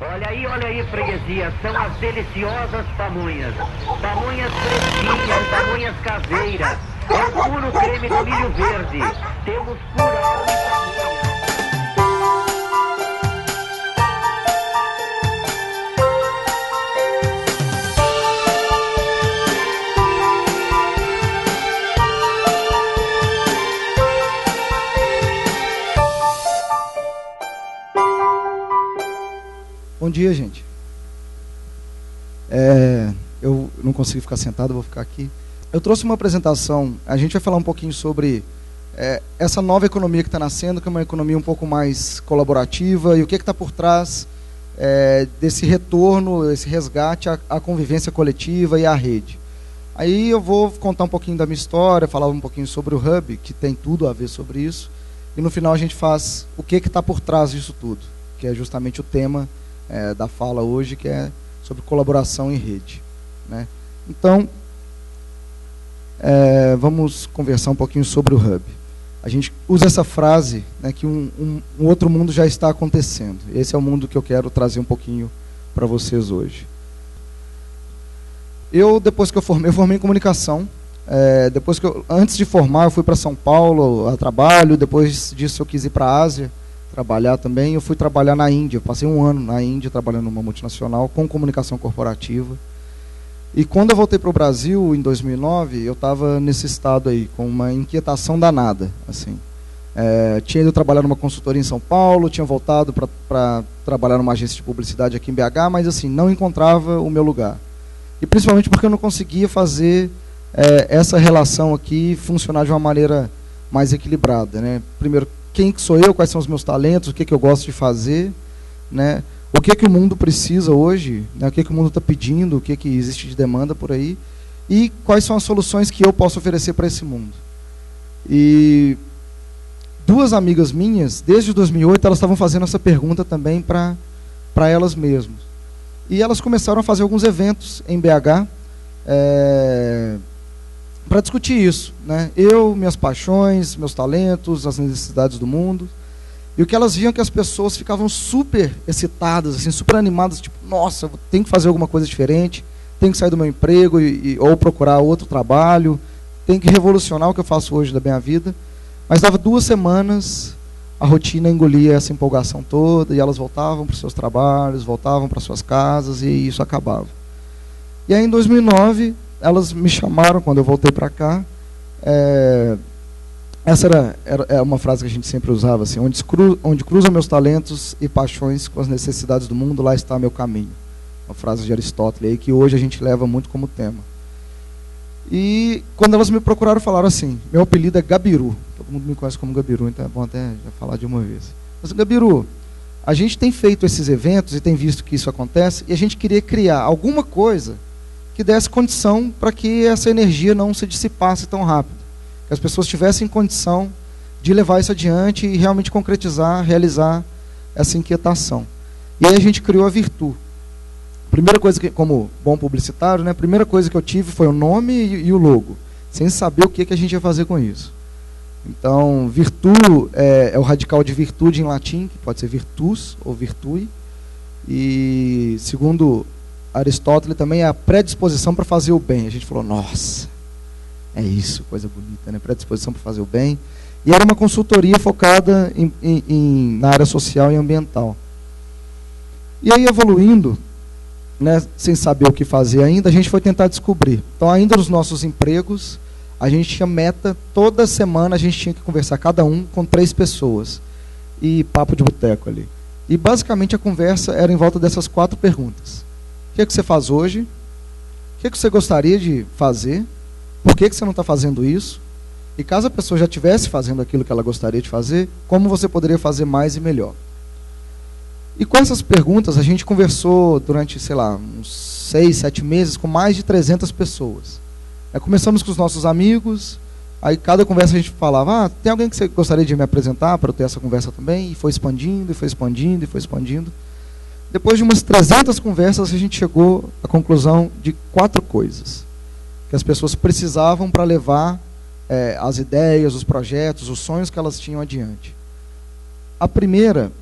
Olha aí, freguesia, são as deliciosas pamonhas. Pamonhas fresquinhas, pamonhas caseiras. É o puro creme do milho verde. Temos curau e pamonha. Bom dia, gente. Eu não consigo ficar sentado, vou ficar aqui. Eu trouxe uma apresentação, a gente vai falar um pouquinho sobre essa nova economia que está nascendo, que é uma economia um pouco mais colaborativa, e o que está por trás desse retorno, esse resgate à convivência coletiva e à rede. Aí eu vou contar um pouquinho da minha história, falar um pouquinho sobre o Hub, que tem tudo a ver sobre isso, e no final a gente faz o que está por trás disso tudo, que é justamente o tema da fala hoje, que é sobre colaboração em rede, né? Então, vamos conversar um pouquinho sobre o Hub. A gente usa essa frase, né, que um outro mundo já está acontecendo. Esse é o mundo que eu quero trazer um pouquinho para vocês hoje. Depois que eu formei em comunicação. Antes de formar, eu fui para São Paulo a trabalho. Depois disso, eu quis ir para a Ásia trabalhar também. Eu fui trabalhar na Índia. Eu passei um ano na Índia trabalhando numa multinacional com comunicação corporativa. E quando eu voltei para o Brasil, em 2009, eu estava nesse estado aí, com uma inquietação danada. Assim. Tinha ido trabalhar numa consultoria em São Paulo, tinha voltado para trabalhar numa agência de publicidade aqui em BH, mas assim, não encontrava o meu lugar. E principalmente porque eu não conseguia fazer essa relação aqui funcionar de uma maneira mais equilibrada, né? Primeiro, quem que sou eu, quais são os meus talentos, o que eu gosto de fazer, né? O que o mundo precisa hoje, né? O que o mundo está pedindo, o que existe de demanda por aí, e quais são as soluções que eu posso oferecer para esse mundo. E duas amigas minhas, desde 2008, elas estavam fazendo essa pergunta também para elas mesmas. E elas começaram a fazer alguns eventos em BH para discutir isso, né? Eu, minhas paixões, meus talentos, as necessidades do mundo. E o que elas viam é que as pessoas ficavam super excitadas, assim, super animadas, tipo, nossa, eu tenho que fazer alguma coisa diferente, tenho que sair do meu emprego ou procurar outro trabalho, tenho que revolucionar o que eu faço hoje da minha vida. Mas dava 2 semanas, a rotina engolia essa empolgação toda, e elas voltavam para os seus trabalhos, voltavam para suas casas, e isso acabava. E aí, em 2009, elas me chamaram, quando eu voltei para cá. Essa era uma frase que a gente sempre usava, assim, onde cruzam meus talentos e paixões com as necessidades do mundo, lá está meu caminho. Uma frase de Aristóteles, aí, que hoje a gente leva muito como tema. E quando elas me procuraram, falaram assim, meu apelido é Gabiru, todo mundo me conhece como Gabiru, então é bom até já falar de uma vez. Mas, Gabiru, a gente tem feito esses eventos e tem visto que isso acontece, e a gente queria criar alguma coisa que desse condição para que essa energia não se dissipasse tão rápido, que as pessoas tivessem condição de levar isso adiante e realmente concretizar, realizar essa inquietação. E aí a gente criou a Virtu. Primeira coisa, como bom publicitário, né, a primeira coisa que eu tive foi o nome e o logo, sem saber o que a gente ia fazer com isso. Então, Virtu é o radical de virtude em latim, que pode ser virtus ou virtui, e segundo Aristóteles também é a predisposição para fazer o bem. A gente falou, nossa, é isso, coisa bonita, né? Predisposição para fazer o bem. E era uma consultoria focada na área social e ambiental. E aí, evoluindo, né, sem saber o que fazer ainda, a gente foi tentar descobrir. Então, ainda nos nossos empregos, a gente tinha meta, toda semana a gente tinha que conversar, cada um com 3 pessoas. E papo de boteco ali. E basicamente a conversa era em volta dessas 4 perguntas. O que você faz hoje? O que você gostaria de fazer? Por que você não está fazendo isso? E caso a pessoa já estivesse fazendo aquilo que ela gostaria de fazer, como você poderia fazer mais e melhor? E com essas perguntas, a gente conversou durante, sei lá, uns 6, 7 meses com mais de 300 pessoas. Começamos com os nossos amigos, aí cada conversa a gente falava, tem alguém que você gostaria de me apresentar para eu ter essa conversa também? E foi expandindo, e foi expandindo, e foi expandindo. Depois de umas 300 conversas, a gente chegou à conclusão de 4 coisas que as pessoas precisavam para levar as ideias, os projetos, os sonhos que elas tinham adiante. A primeira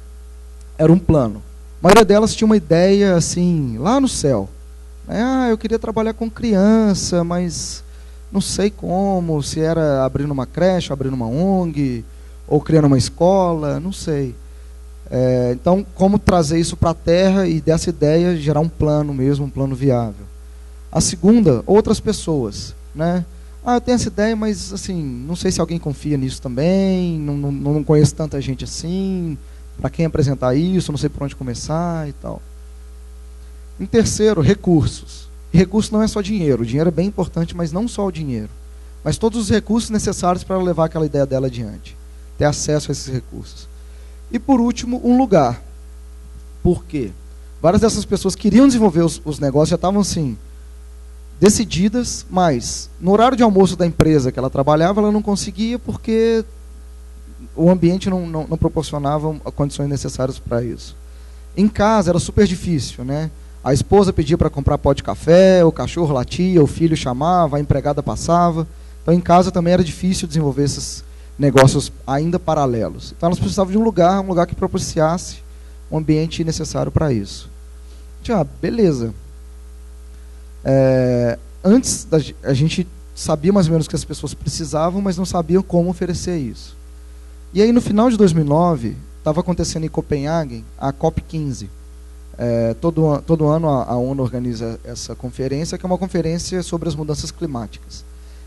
era um plano. maioria delas tinha uma ideia assim, lá no céu. Eu queria trabalhar com criança, mas não sei como, se era abrindo uma creche, abrindo uma ONG, ou criando uma escola, não sei. Então, como trazer isso para a terra e dessa ideia gerar um plano mesmo, um plano viável. A segunda, outras pessoas, né? Eu tenho essa ideia, mas assim, não sei se alguém confia nisso também, não conheço tanta gente assim, para quem apresentar isso, não sei por onde começar e tal. Em terceiro, recursos. E recurso não é só dinheiro, o dinheiro é bem importante, mas não só o dinheiro, mas todos os recursos necessários para levar aquela ideia dela adiante, ter acesso a esses recursos. E por último, um lugar. Por quê? Várias dessas pessoas queriam desenvolver os negócios, já estavam assim, decididas, mas no horário de almoço da empresa que ela trabalhava, ela não conseguia porque o ambiente não proporcionava condições necessárias para isso. Em casa era super difícil, né? A esposa pedia para comprar pó de café, o cachorro latia, o filho chamava, a empregada passava. Então em casa também era difícil desenvolver esses negócios ainda paralelos. Então elas precisavam de um lugar que propiciasse um ambiente necessário para isso. Beleza. Antes, a gente sabia mais ou menos o que as pessoas precisavam, mas não sabiam como oferecer isso. E aí, no final de 2009, estava acontecendo em Copenhague a COP15. Todo ano a ONU organiza essa conferência, que é uma conferência sobre as mudanças climáticas.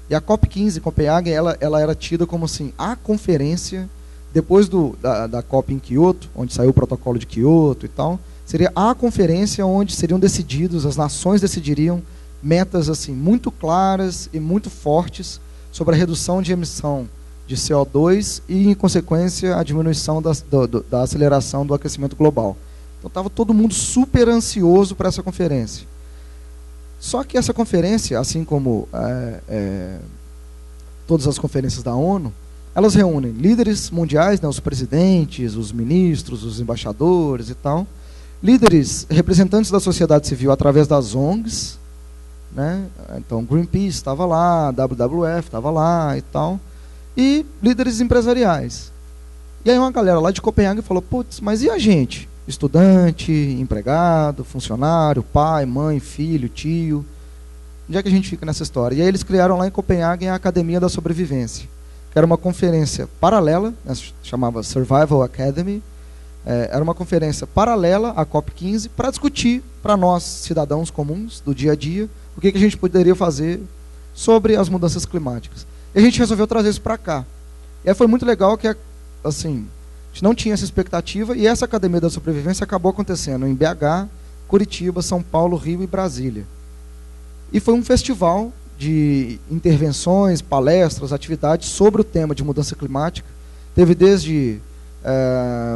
E a COP15 em Copenhague, ela era tida como assim, a conferência, depois da COP em Kyoto, onde saiu o protocolo de Kyoto e tal, seria a conferência onde seriam decididos, as nações decidiriam metas assim muito claras e muito fortes sobre a redução de emissão de CO2 e, em consequência, a diminuição da aceleração do aquecimento global. Então estava todo mundo super ansioso para essa conferência. Só que essa conferência, assim como todas as conferências da ONU, elas reúnem líderes mundiais, né, os presidentes, os ministros, os embaixadores e tal, líderes, representantes da sociedade civil através das ONGs, né? Então Greenpeace estava lá, WWF estava lá e tal, e líderes empresariais. E aí uma galera lá de Copenhague falou, putz, mas e a gente? Estudante, empregado, funcionário, pai, mãe, filho, tio, onde é que a gente fica nessa história? E aí eles criaram lá em Copenhague a Academia da Sobrevivência, que era uma conferência paralela, né, chamava Survival Academy. Era uma conferência paralela à COP15 para discutir para nós, cidadãos comuns, do dia a dia, o que a gente poderia fazer sobre as mudanças climáticas. E a gente resolveu trazer isso para cá. E aí foi muito legal que, assim, a gente não tinha essa expectativa, e essa Academia da Sobrevivência acabou acontecendo em BH, Curitiba, São Paulo, Rio e Brasília. E foi um festival de intervenções, palestras, atividades sobre o tema de mudança climática. Teve desde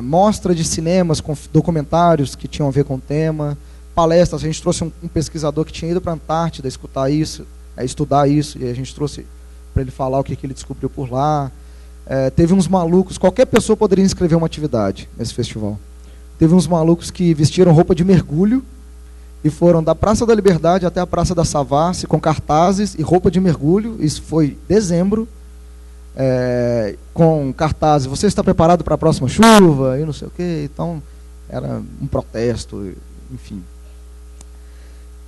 mostra de cinemas com documentários que tinham a ver com o tema, palestras. A gente trouxe um pesquisador que tinha ido para a Antártida estudar isso, e a gente trouxe para ele falar o que ele descobriu por lá. Teve uns malucos, qualquer pessoa poderia inscrever uma atividade nesse festival. Teve uns malucos que vestiram roupa de mergulho e foram da Praça da Liberdade até a Praça da Savassi com cartazes e roupa de mergulho. Isso foi em dezembro. Com cartazes, você está preparado para a próxima chuva? E não sei o quê. Então, era um protesto, enfim.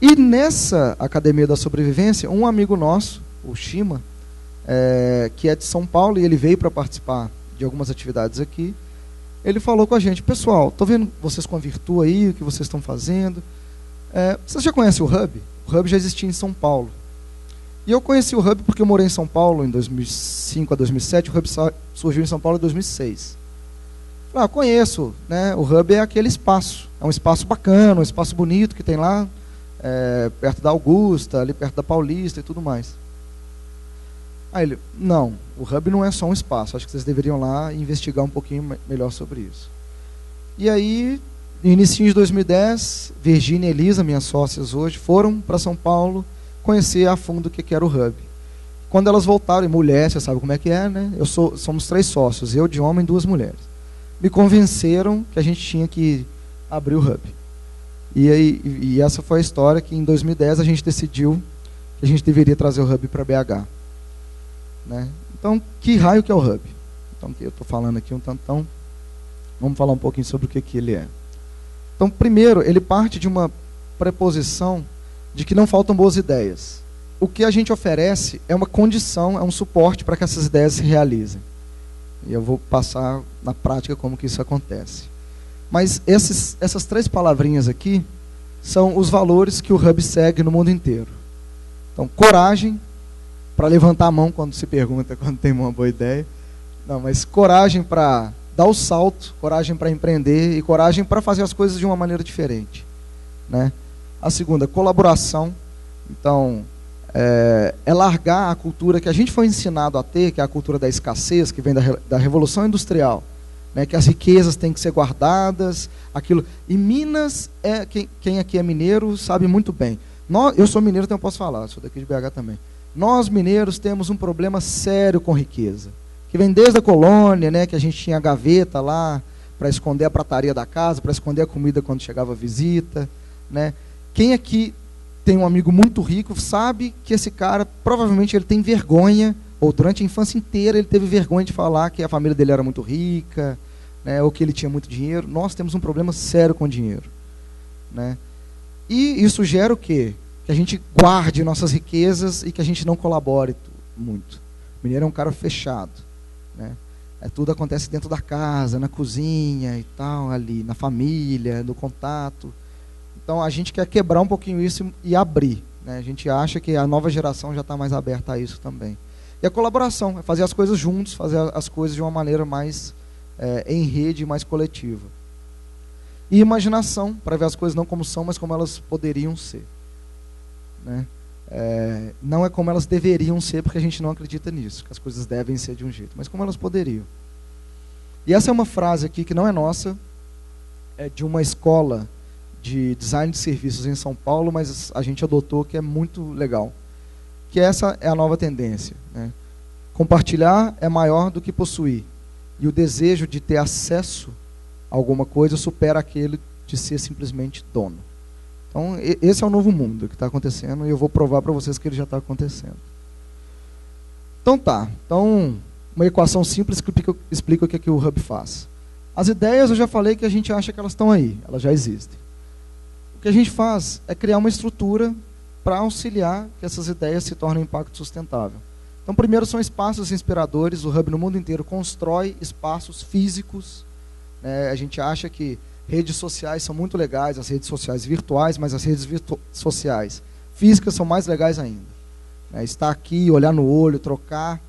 E nessa Academia da Sobrevivência, um amigo nosso, o Shima, que é de São Paulo, e ele veio para participar de algumas atividades aqui, ele falou com a gente, pessoal, estou vendo vocês com a Virtu aí, o que vocês estão fazendo. Vocês já conhecem o Hub? O Hub já existia em São Paulo. E eu conheci o Hub porque eu morei em São Paulo em 2005 a 2007, o Hub surgiu em São Paulo em 2006. Conheço, né? O Hub é aquele espaço, é um espaço bacana, um espaço bonito que tem lá, perto da Augusta, ali perto da Paulista e tudo mais. Aí ele, não, o Hub não é só um espaço, acho que vocês deveriam lá investigar um pouquinho melhor sobre isso. E aí, no início de 2010, Virgínia e Elisa, minhas sócias hoje, foram para São Paulo conhecer a fundo o que era o Hub. Quando elas voltaram, e mulher, você sabe como é que é, né? Somos 3 sócios, eu de homem e 2 mulheres. Me convenceram que a gente tinha que abrir o Hub. E essa foi a história que em 2010 a gente decidiu que a gente deveria trazer o Hub para BH. Né? Então, que raio que é o Hub? Então, eu estou falando aqui um tantão. Vamos falar um pouquinho sobre o que ele é. Então, primeiro, ele parte de uma preposição de que não faltam boas ideias. O que a gente oferece é uma condição, é um suporte para que essas ideias se realizem. E eu vou passar na prática como que isso acontece. Mas essas 3 palavrinhas aqui são os valores que o Hub segue no mundo inteiro. Então, coragem, para levantar a mão quando se pergunta, quando tem uma boa ideia. Não, mas coragem para dar o salto, coragem para empreender e coragem para fazer as coisas de uma maneira diferente, né? A segunda, colaboração. Então, é largar a cultura que a gente foi ensinado a ter, que é a cultura da escassez, que vem da Revolução Industrial, né? Que as riquezas têm que ser guardadas, aquilo. E Minas, quem aqui é mineiro sabe muito bem. Eu sou mineiro, então eu posso falar, sou daqui de BH também. Nós, mineiros, temos um problema sério com riqueza, que vem desde a colônia, né, que a gente tinha a gaveta lá para esconder a prataria da casa, para esconder a comida quando chegava a visita, né? Quem aqui tem um amigo muito rico sabe que esse cara, provavelmente ele tem vergonha, ou durante a infância inteira ele teve vergonha de falar que a família dele era muito rica, né, ou que ele tinha muito dinheiro. Nós temos um problema sério com dinheiro, né? E isso gera o quê? Que a gente guarde nossas riquezas e que a gente não colabore muito. O mineiro é um cara fechado, né? Tudo acontece dentro da casa, na cozinha e tal, ali, na família, no contato. Então a gente quer quebrar um pouquinho isso e abrir, né? A gente acha que a nova geração já está mais aberta a isso também. E a colaboração, é fazer as coisas juntos, fazer as coisas de uma maneira mais em rede, mais coletiva. E imaginação, para ver as coisas não como são, mas como elas poderiam ser, né? Não é como elas deveriam ser, porque a gente não acredita nisso, que as coisas devem ser de um jeito, mas como elas poderiam. E essa é uma frase aqui que não é nossa, é de uma escola de design de serviços em São Paulo, mas a gente adotou, que é muito legal, que essa é a nova tendência, né? Compartilhar é maior do que possuir, e o desejo de ter acesso a alguma coisa supera aquele de ser simplesmente dono. Então, esse é o novo mundo que está acontecendo, e eu vou provar para vocês que ele já está acontecendo. Então tá, uma equação simples que explica o que o Hub faz. As ideias, eu já falei que a gente acha que elas estão aí, elas já existem. O que a gente faz é criar uma estrutura para auxiliar que essas ideias se tornem um impacto sustentável. Então, primeiro são espaços inspiradores. O Hub no mundo inteiro constrói espaços físicos, né? A gente acha que redes sociais são muito legais, as redes sociais virtuais, mas as redes sociais físicas são mais legais ainda, né? Estar aqui, olhar no olho, trocar,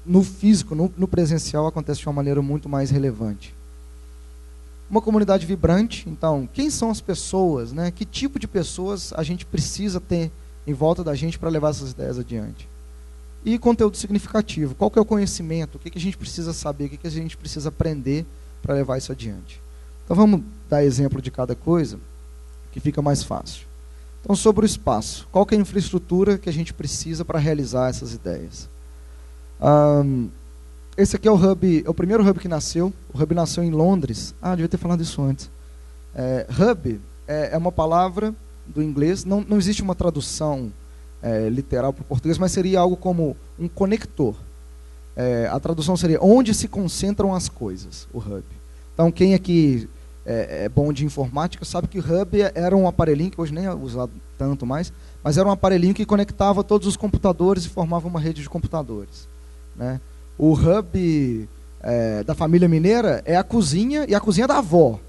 no físico, no presencial, acontece de uma maneira muito mais relevante. Uma comunidade vibrante. Então, quem são as pessoas, né? Que tipo de pessoas a gente precisa ter em volta da gente para levar essas ideias adiante? E conteúdo significativo. Qual que é o conhecimento? O que a gente precisa saber? O que a gente precisa aprender para levar isso adiante? Então vamos dar exemplo de cada coisa, que fica mais fácil. Então, sobre o espaço. Qual que é a infraestrutura que a gente precisa para realizar essas ideias? Esse aqui é o Hub, é o primeiro Hub que nasceu. O Hub nasceu em Londres. Devia ter falado isso antes. Hub é uma palavra do inglês. Não existe uma tradução literal para o português, mas seria algo como um conector. A tradução seria onde se concentram as coisas, o Hub. Então, quem aqui é bom de informática sabe que o Hub era um aparelhinho, que hoje nem é usado tanto mais, mas era um aparelhinho que conectava todos os computadores e formava uma rede de computadores, né? O Hub da família mineira é a cozinha, e a cozinha da avó,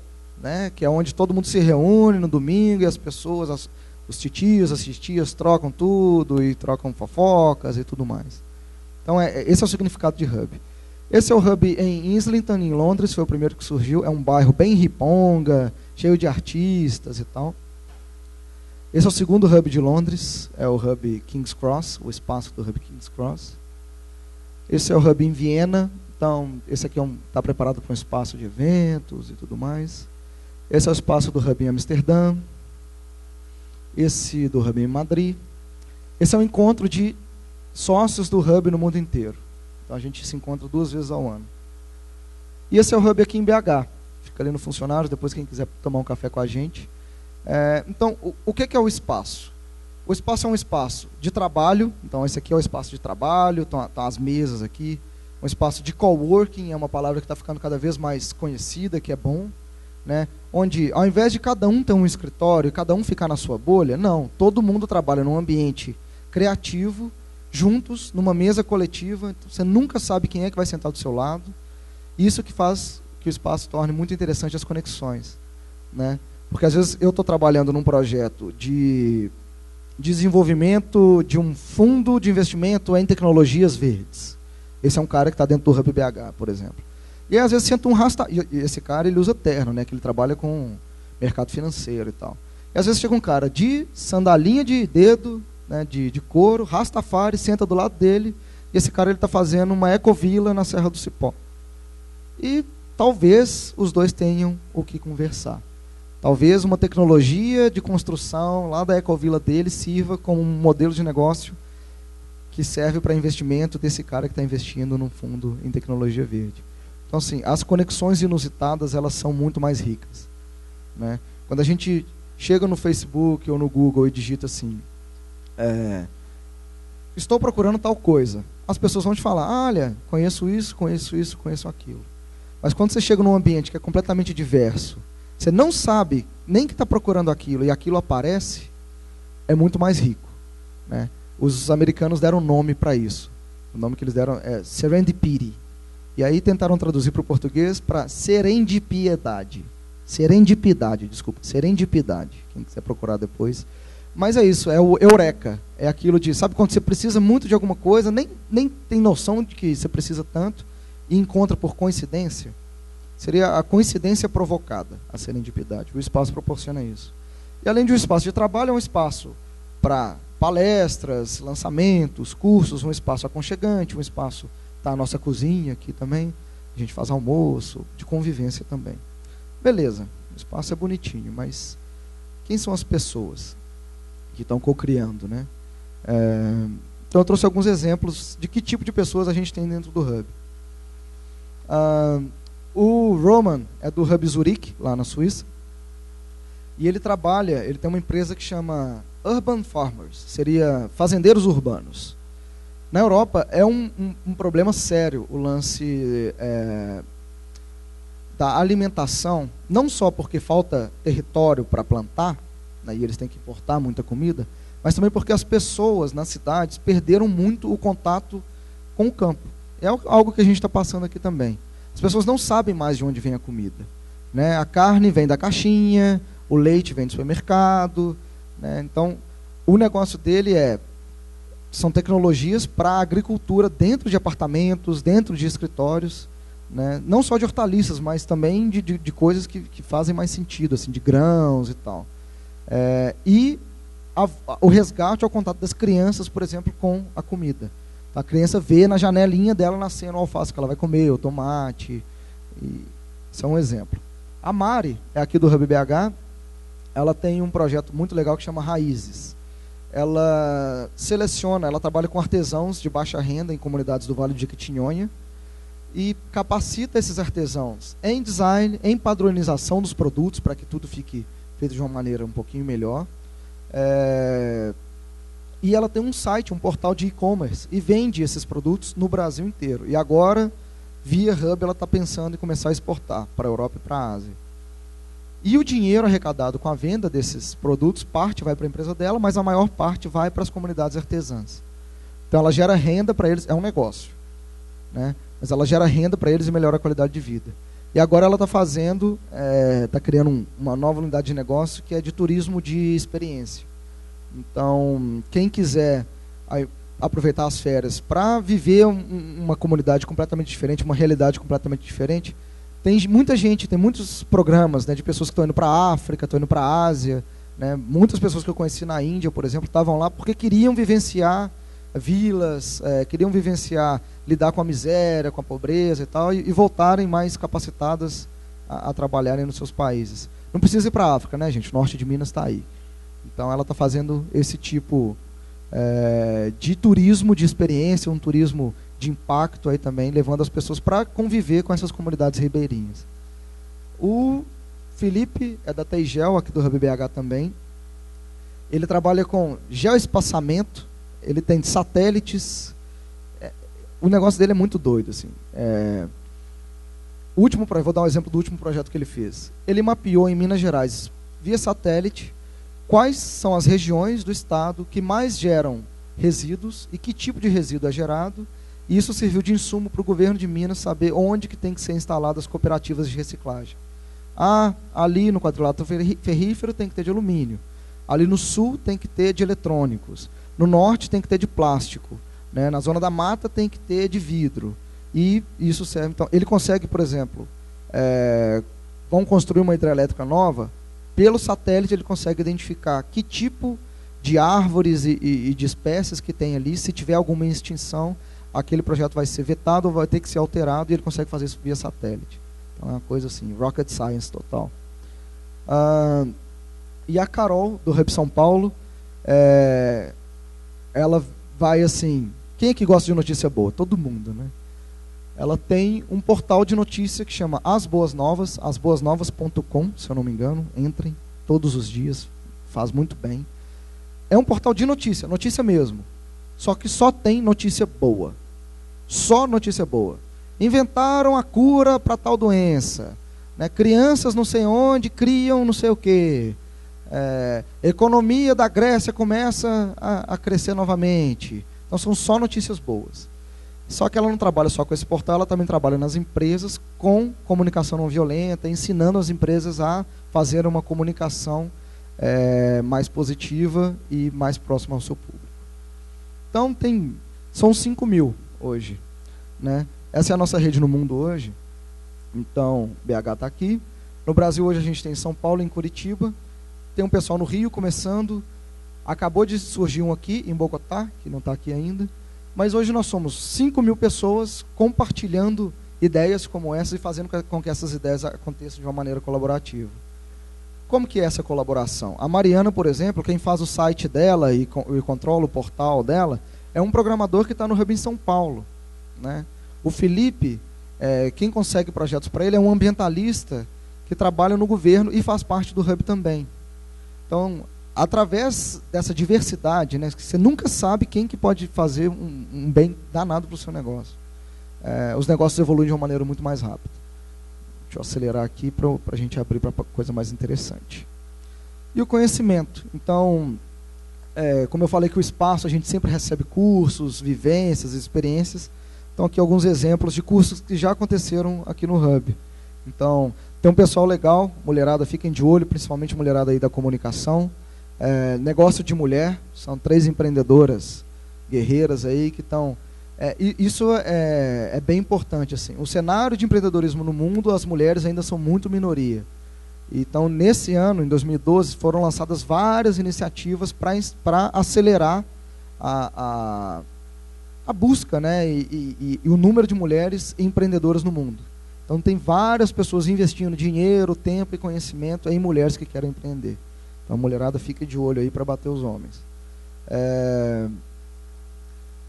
né? Que é onde todo mundo se reúne no domingo, e as pessoas, os titios, as titias trocam tudo, e trocam fofocas e tudo mais. Então, esse é o significado de Hub. Esse é o Hub em Islington, em Londres, foi o primeiro que surgiu. É um bairro bem riponga, cheio de artistas e tal. Esse é o segundo Hub de Londres, é o Hub King's Cross, o espaço do Hub King's Cross. Esse é o Hub em Viena. Então, esse aqui está preparado para um espaço de eventos e tudo mais. Esse é o espaço do Hub em Amsterdã. Esse do Hub em Madrid. Esse é o encontro de sócios do Hub no mundo inteiro. Então a gente se encontra 2 vezes ao ano. E esse é o Hub aqui em BH. Fica ali no Funcionários, depois quem quiser tomar um café com a gente. Então, o que é o espaço? O espaço é um espaço de trabalho. Então esse aqui é o espaço de trabalho, estão as mesas aqui. Um espaço de coworking, é uma palavra que está ficando cada vez mais conhecida, que é bom. né? Onde, ao invés de cada um ter um escritório e cada um ficar na sua bolha, não, todo mundo trabalha num ambiente criativo, juntos, numa mesa coletiva, então você nunca sabe quem é que vai sentar do seu lado. Isso que faz que o espaço torne muito interessante as conexões, né? Porque às vezes eu estou trabalhando num projeto de desenvolvimento de um fundo de investimento em tecnologias verdes. Esse é um cara que está dentro do Hub BH, por exemplo. E às vezes senta um rasta... E esse cara, ele usa terno, né? Que ele trabalha com mercado financeiro e tal. E às vezes chega um cara de sandalinha de dedo, né? de couro, rastafari, senta do lado dele, e esse cara está fazendo uma ecovila na Serra do Cipó. E talvez os dois tenham o que conversar. Talvez uma tecnologia de construção lá da ecovila dele sirva como um modelo de negócio que serve para investimento desse cara que está investindo num fundo em tecnologia verde. Então, assim, as conexões inusitadas, elas são muito mais ricas, né? Quando a gente chega no Facebook ou no Google e digita assim, estou procurando tal coisa, as pessoas vão te falar, olha, conheço isso, conheço aquilo. Mas quando você chega num ambiente que é completamente diverso, você não sabe nem que está procurando aquilo e aquilo aparece, é muito mais rico, né? Os americanos deram um nome para isso. O nome que eles deram é serendipity. E aí tentaram traduzir para o português para serendipidade. Serendipidade. Quem quiser procurar depois. Mas é isso, é o eureka. É aquilo de, sabe quando você precisa muito de alguma coisa, nem tem noção de que você precisa tanto, e encontra por coincidência? Seria a coincidência provocada, a serendipidade. O espaço proporciona isso. E além de um espaço de trabalho, é um espaço para palestras, lançamentos, cursos, um espaço aconchegante, um espaço, tá a nossa cozinha aqui também, a gente faz almoço, de convivência também. Beleza, o espaço é bonitinho, mas quem são as pessoas que estão co-criando, né? Então eu trouxe alguns exemplos de que tipo de pessoas a gente tem dentro do Hub. O Roman é do Hub Zurich, lá na Suíça, e ele tem uma empresa que chama Urban Farmers, seria fazendeiros urbanos. Na Europa é um problema sério o lance da alimentação, não só porque falta território para plantar, né, e eles têm que importar muita comida, mas também porque as pessoas nas cidades perderam muito o contato com o campo. É algo que a gente está passando aqui também. As pessoas não sabem mais de onde vem a comida, né? A carne vem da caixinha, o leite vem do supermercado, né? Então, o negócio dele são tecnologias para a agricultura dentro de apartamentos, dentro de escritórios, né? Não só de hortaliças, mas também de coisas que fazem mais sentido, assim, de grãos e tal. O resgate ao contato das crianças, por exemplo, com a comida. A criança vê na janelinha dela nascendo o alface que ela vai comer, o tomate. Isso é um exemplo. A Mari, é aqui do Hub BH, ela tem um projeto muito legal que chama Raízes. Ela trabalha com artesãos de baixa renda em comunidades do Vale do Jequitinhonha e capacita esses artesãos em design, em padronização dos produtos, para que tudo fique feito de uma maneira um pouquinho melhor. E ela tem um site, um portal de e-commerce, e vende esses produtos no Brasil inteiro. E agora, via Hub, ela está pensando em começar a exportar para a Europa e para a Ásia. E o dinheiro arrecadado com a venda desses produtos, parte vai para a empresa dela, mas a maior parte vai para as comunidades artesãs. Então ela gera renda para eles, é um negócio, né? Mas ela gera renda para eles e melhora a qualidade de vida. E agora ela está criando uma nova unidade de negócio que é de turismo de experiência. Então, quem quiser aproveitar as férias para viver uma comunidade completamente diferente, uma realidade completamente diferente, tem muita gente, tem muitos programas, né, de pessoas que estão indo para a África, estão indo para a Ásia, né? Muitas pessoas que eu conheci na Índia, por exemplo, estavam lá porque queriam vivenciar vilas, queriam vivenciar, lidar com a miséria, com a pobreza e tal, e voltarem mais capacitadas a trabalharem nos seus países. Não precisa ir para a África, né, gente? O norte de Minas está aí. Então ela está fazendo esse tipo de turismo de experiência, um turismo de impacto aí também, levando as pessoas para conviver com essas comunidades ribeirinhas. O Felipe é da Teigel, aqui do Hub BH também. Ele trabalha com geoespaçamento, ele tem satélites. O negócio dele é muito doido, assim. Vou dar um exemplo do último projeto que ele fez. Ele mapeou em Minas Gerais, via satélite, quais são as regiões do estado que mais geram resíduos e que tipo de resíduo é gerado. E isso serviu de insumo para o governo de Minas saber onde que tem que ser instaladas cooperativas de reciclagem. Ali no quadrilátero ferrífero tem que ter de alumínio. Ali no sul tem que ter de eletrônicos. No norte tem que ter de plástico. Né? Na zona da mata tem que ter de vidro. E isso serve. Então, ele consegue, por exemplo, vão construir uma hidrelétrica nova, pelo satélite ele consegue identificar que tipo de árvores e de espécies que tem ali. Se tiver alguma em extinção, aquele projeto vai ser vetado ou vai ter que ser alterado, e ele consegue fazer isso via satélite. Então é uma coisa assim, rocket science total. E a Carol, do Hub São Paulo, ela vai assim... Quem é que gosta de notícia boa? Todo mundo, né? Ela tem um portal de notícia que chama As Boas Novas, asboasnovas.com, se eu não me engano. Entrem todos os dias, faz muito bem. É um portal de notícia, notícia mesmo. Só que só tem notícia boa. Só notícia boa. Inventaram a cura para tal doença. Né? Crianças não sei onde criam não sei o quê. Economia da Grécia começa a crescer novamente. Então são só notícias boas. Só que ela não trabalha só com esse portal, ela também trabalha nas empresas com comunicação não violenta, ensinando as empresas a fazer uma comunicação mais positiva e mais próxima ao seu público. Então são 5.000 hoje. Né? Essa é a nossa rede no mundo hoje. Então, BH está aqui. No Brasil hoje a gente tem em São Paulo e em Curitiba. Tem um pessoal no Rio começando. Acabou de surgir um aqui em Bogotá, que não está aqui ainda. Mas hoje nós somos 5.000 pessoas compartilhando ideias como essa e fazendo com que essas ideias aconteçam de uma maneira colaborativa. Como que é essa colaboração? A Mariana, por exemplo, quem faz o site dela e controla o portal dela, é um programador que está no Hub em São Paulo. Né? O Felipe, quem consegue projetos para ele, é um ambientalista que trabalha no governo e faz parte do Hub também. Então, através dessa diversidade, né, que você nunca sabe quem que pode fazer um bem danado para o seu negócio. Os negócios evoluem de uma maneira muito mais rápida. Deixa eu acelerar aqui para a gente abrir para coisa mais interessante. E o conhecimento. Então, como eu falei que o espaço, a gente sempre recebe cursos, vivências, experiências. Então, aqui alguns exemplos de cursos que já aconteceram aqui no Hub. Então, tem um pessoal legal, mulherada, fiquem de olho, principalmente mulherada aí da comunicação. Negócio de mulher, são 3 empreendedoras guerreiras aí que estão... isso é bem importante. Assim. O cenário de empreendedorismo no mundo, as mulheres ainda são muito minoria. Então, nesse ano, em 2012, foram lançadas várias iniciativas para acelerar a busca, né, e o número de mulheres empreendedoras no mundo. Então, tem várias pessoas investindo dinheiro, tempo e conhecimento em mulheres que querem empreender. Então, a mulherada fica de olho aí para bater os homens.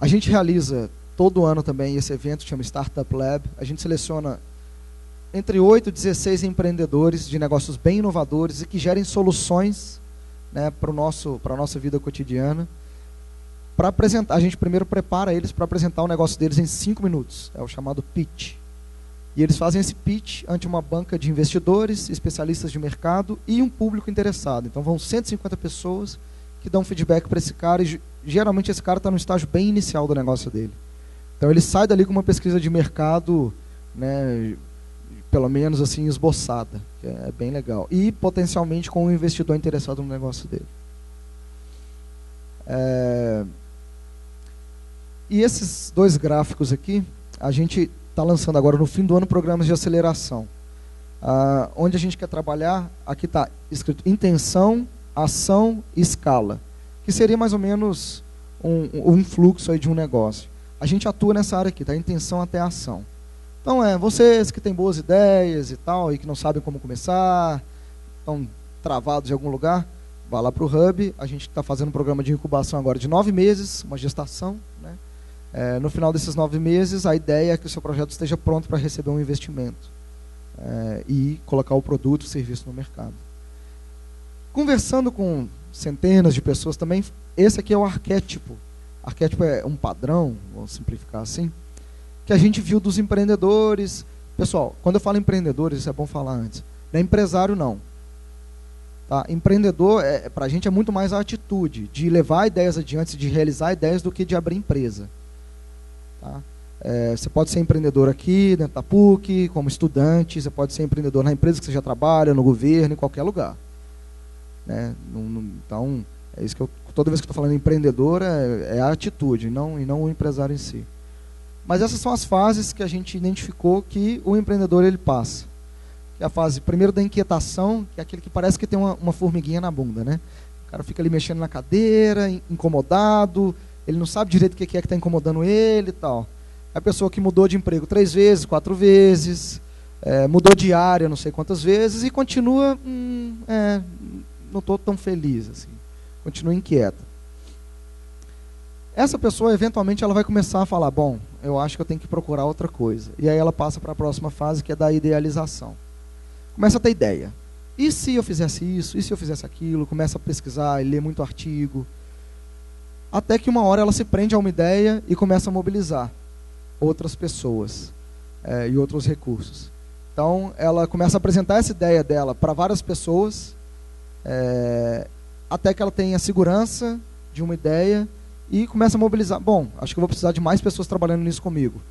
A gente realiza todo ano também esse evento que chama Startup Lab. A gente seleciona entre 8 e 16 empreendedores de negócios bem inovadores e que gerem soluções, né, para a nossa vida cotidiana. Para apresentar, a gente primeiro prepara eles para apresentar o negócio deles em 5 minutos. É o chamado pitch. E eles fazem esse pitch ante uma banca de investidores, especialistas de mercado e um público interessado. Então vão 150 pessoas que dão feedback para esse cara e geralmente esse cara está no estágio bem inicial do negócio dele. Então ele sai dali com uma pesquisa de mercado, né, pelo menos assim esboçada, que é bem legal. E potencialmente com um investidor interessado no negócio dele. E esses 2 gráficos aqui, a gente está lançando agora no fim do ano programas de aceleração. Onde a gente quer trabalhar, aqui está escrito intenção, ação e escala, que seria mais ou menos um fluxo aí de um negócio. A gente atua nessa área aqui, da intenção até a ação. Então, vocês que têm boas ideias e tal, e que não sabem como começar, estão travados em algum lugar, vá lá para o Hub. A gente está fazendo um programa de incubação agora de 9 meses, uma gestação, né? No final desses 9 meses, a ideia é que o seu projeto esteja pronto para receber um investimento e colocar o produto, o serviço no mercado. Conversando com centenas de pessoas também, esse aqui é o arquétipo. Arquétipo é um padrão, vamos simplificar assim, que a gente viu dos empreendedores Pessoal, quando eu falo empreendedores, isso é bom falar antes. Não é empresário, não. Tá? Empreendedor, para a gente, é muito mais a atitude de levar ideias adiante, de realizar ideias, do que de abrir empresa. Tá? Você pode ser empreendedor aqui, dentro da PUC, como estudante, você pode ser empreendedor na empresa que você já trabalha, no governo, em qualquer lugar. Né? Então, é isso que toda vez que eu estou falando empreendedor, é a atitude, e não o empresário em si. Mas essas são as fases que a gente identificou que o empreendedor ele passa. É a fase, primeiro, da inquietação, que é aquele que parece que tem uma formiguinha na bunda, né? O cara fica ali mexendo na cadeira, incomodado, ele não sabe direito o que é que está incomodando ele e tal. É a pessoa que mudou de emprego 3 vezes, 4 vezes, mudou de área não sei quantas vezes e continua, não estou tão feliz, assim, continua inquieta. Essa pessoa, eventualmente, ela vai começar a falar, bom, eu acho que eu tenho que procurar outra coisa. E aí ela passa para a próxima fase, que é da idealização. Começa a ter ideia. E se eu fizesse isso? E se eu fizesse aquilo? Começa a pesquisar e ler muito artigo. Até que uma hora ela se prende a uma ideia e começa a mobilizar outras pessoas e outros recursos. Então, ela começa a apresentar essa ideia dela para várias pessoas, até que ela tenha segurança de uma ideia e começa a mobilizar. Bom, acho que eu vou precisar de mais pessoas trabalhando nisso comigo.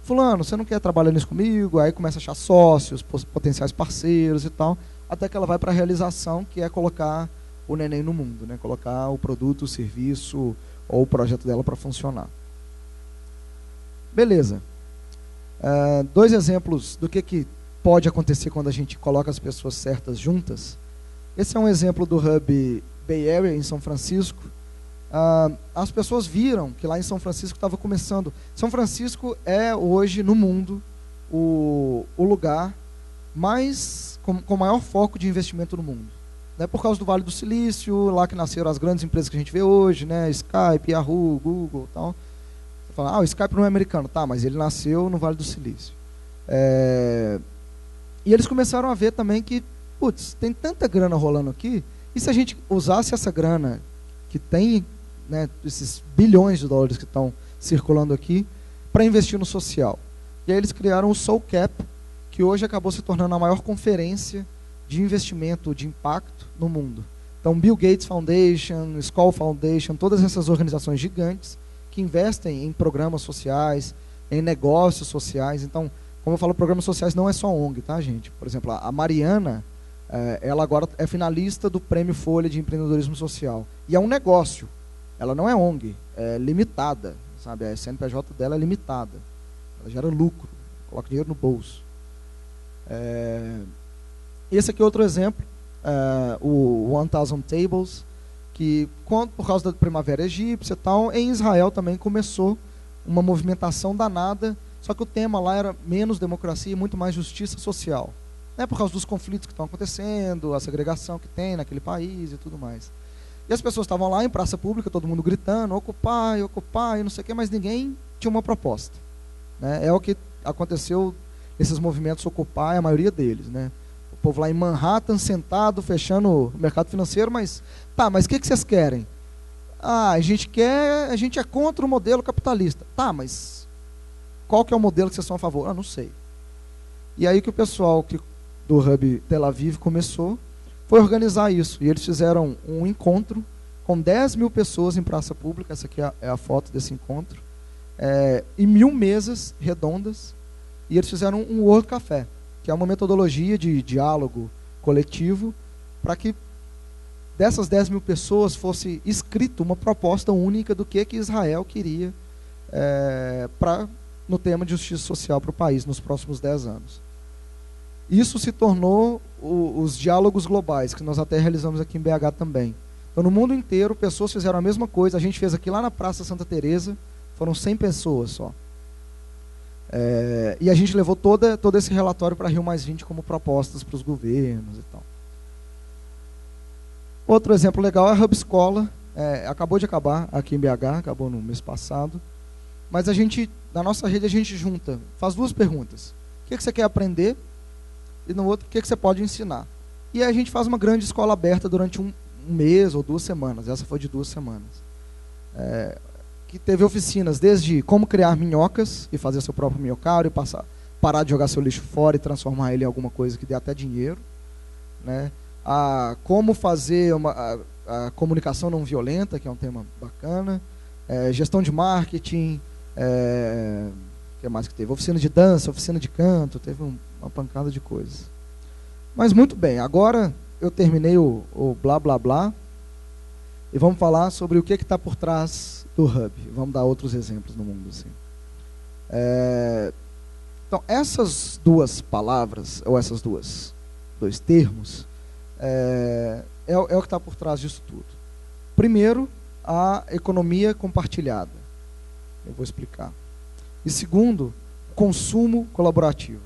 Fulano, você não quer trabalhar nisso comigo? Aí começa a achar sócios, potenciais parceiros e tal, até que ela vai para a realização, que é colocar o neném no mundo, né? Colocar o produto, o serviço ou o projeto dela para funcionar. Beleza. 2 exemplos do que pode acontecer quando a gente coloca as pessoas certas juntas. Esse é um exemplo do Hub Bay Area, em São Francisco. As pessoas viram que lá em São Francisco estava começando. São Francisco é hoje no mundo o lugar com maior foco de investimento no mundo, né? Por causa do Vale do Silício, lá que nasceram as grandes empresas que a gente vê hoje, né? Skype, Yahoo, Google, tal. Você fala, o Skype não é americano, tá? Mas ele nasceu no Vale do Silício. E eles começaram a ver também que, putz, tem tanta grana rolando aqui. E se a gente usasse essa grana que tem, né, esses bilhões de dólares que estão circulando aqui, para investir no social? E aí eles criaram o SoulCap, que hoje acabou se tornando a maior conferência de investimento de impacto no mundo. Então, Bill Gates Foundation, Skoll Foundation, todas essas organizações gigantes que investem em programas sociais, em negócios sociais. Então, como eu falo, programas sociais não é só ONG, tá, gente? Por exemplo, a Mariana, ela agora é finalista do Prêmio Folha de Empreendedorismo Social. E é um negócio. Ela não é ONG, é limitada, sabe? A CNPJ dela é limitada. Ela gera lucro, coloca dinheiro no bolso. Esse aqui é outro exemplo, o 1000 Tables, que por causa da Primavera Egípcia e tal, em Israel também começou uma movimentação danada, só que o tema lá era menos democracia e muito mais justiça social. Né, por causa dos conflitos que estão acontecendo, a segregação que tem naquele país e tudo mais. E as pessoas estavam lá em praça pública, todo mundo gritando, ocupar, não sei o quê, mas ninguém tinha uma proposta. Né? É o que aconteceu nesses movimentos Occupy, a maioria deles. Né? O povo lá em Manhattan, sentado, fechando o mercado financeiro, mas o que vocês querem? A gente é contra o modelo capitalista. Tá, mas qual que é o modelo que vocês são a favor? Não sei. E aí que o pessoal do Hub Tel Aviv começou, foi organizar isso. E eles fizeram um encontro com 10 mil pessoas em praça pública, essa aqui é a foto desse encontro, e 1000 mesas redondas, e eles fizeram um World Café, que é uma metodologia de diálogo coletivo, para que dessas 10 mil pessoas fosse escrito uma proposta única do que Israel queria no tema de justiça social para o país nos próximos 10 anos. Isso se tornou os diálogos globais, que nós até realizamos aqui em BH também. Então, no mundo inteiro, pessoas fizeram a mesma coisa. A gente fez aqui lá na Praça Santa Teresa, foram 100 pessoas só. E a gente levou todo esse relatório para Rio+20 como propostas para os governos e tal. Outro exemplo legal é a Hub Escola. Acabou de acabar aqui em BH, acabou no mês passado. Mas na nossa rede, a gente faz 2 perguntas. O que você quer aprender? E no outro, o que você pode ensinar? E aí a gente faz uma grande escola aberta durante um mês ou 2 semanas. Essa foi de 2 semanas. Que teve oficinas desde como criar minhocas e fazer seu próprio minhocário, parar de jogar seu lixo fora e transformar ele em alguma coisa que dê até dinheiro, né? Como fazer a comunicação não violenta, que é um tema bacana, gestão de marketing, o que mais que teve? Oficina de dança, oficina de canto, teve uma pancada de coisas. Mas muito bem, agora eu terminei o blá blá blá e vamos falar sobre o que está por trás do Hub. Vamos dar outros exemplos no mundo, assim. Então, essas duas palavras, ou esses dois termos, é o que está por trás disso tudo. Primeiro, a economia compartilhada. Eu vou explicar. E segundo, consumo colaborativo.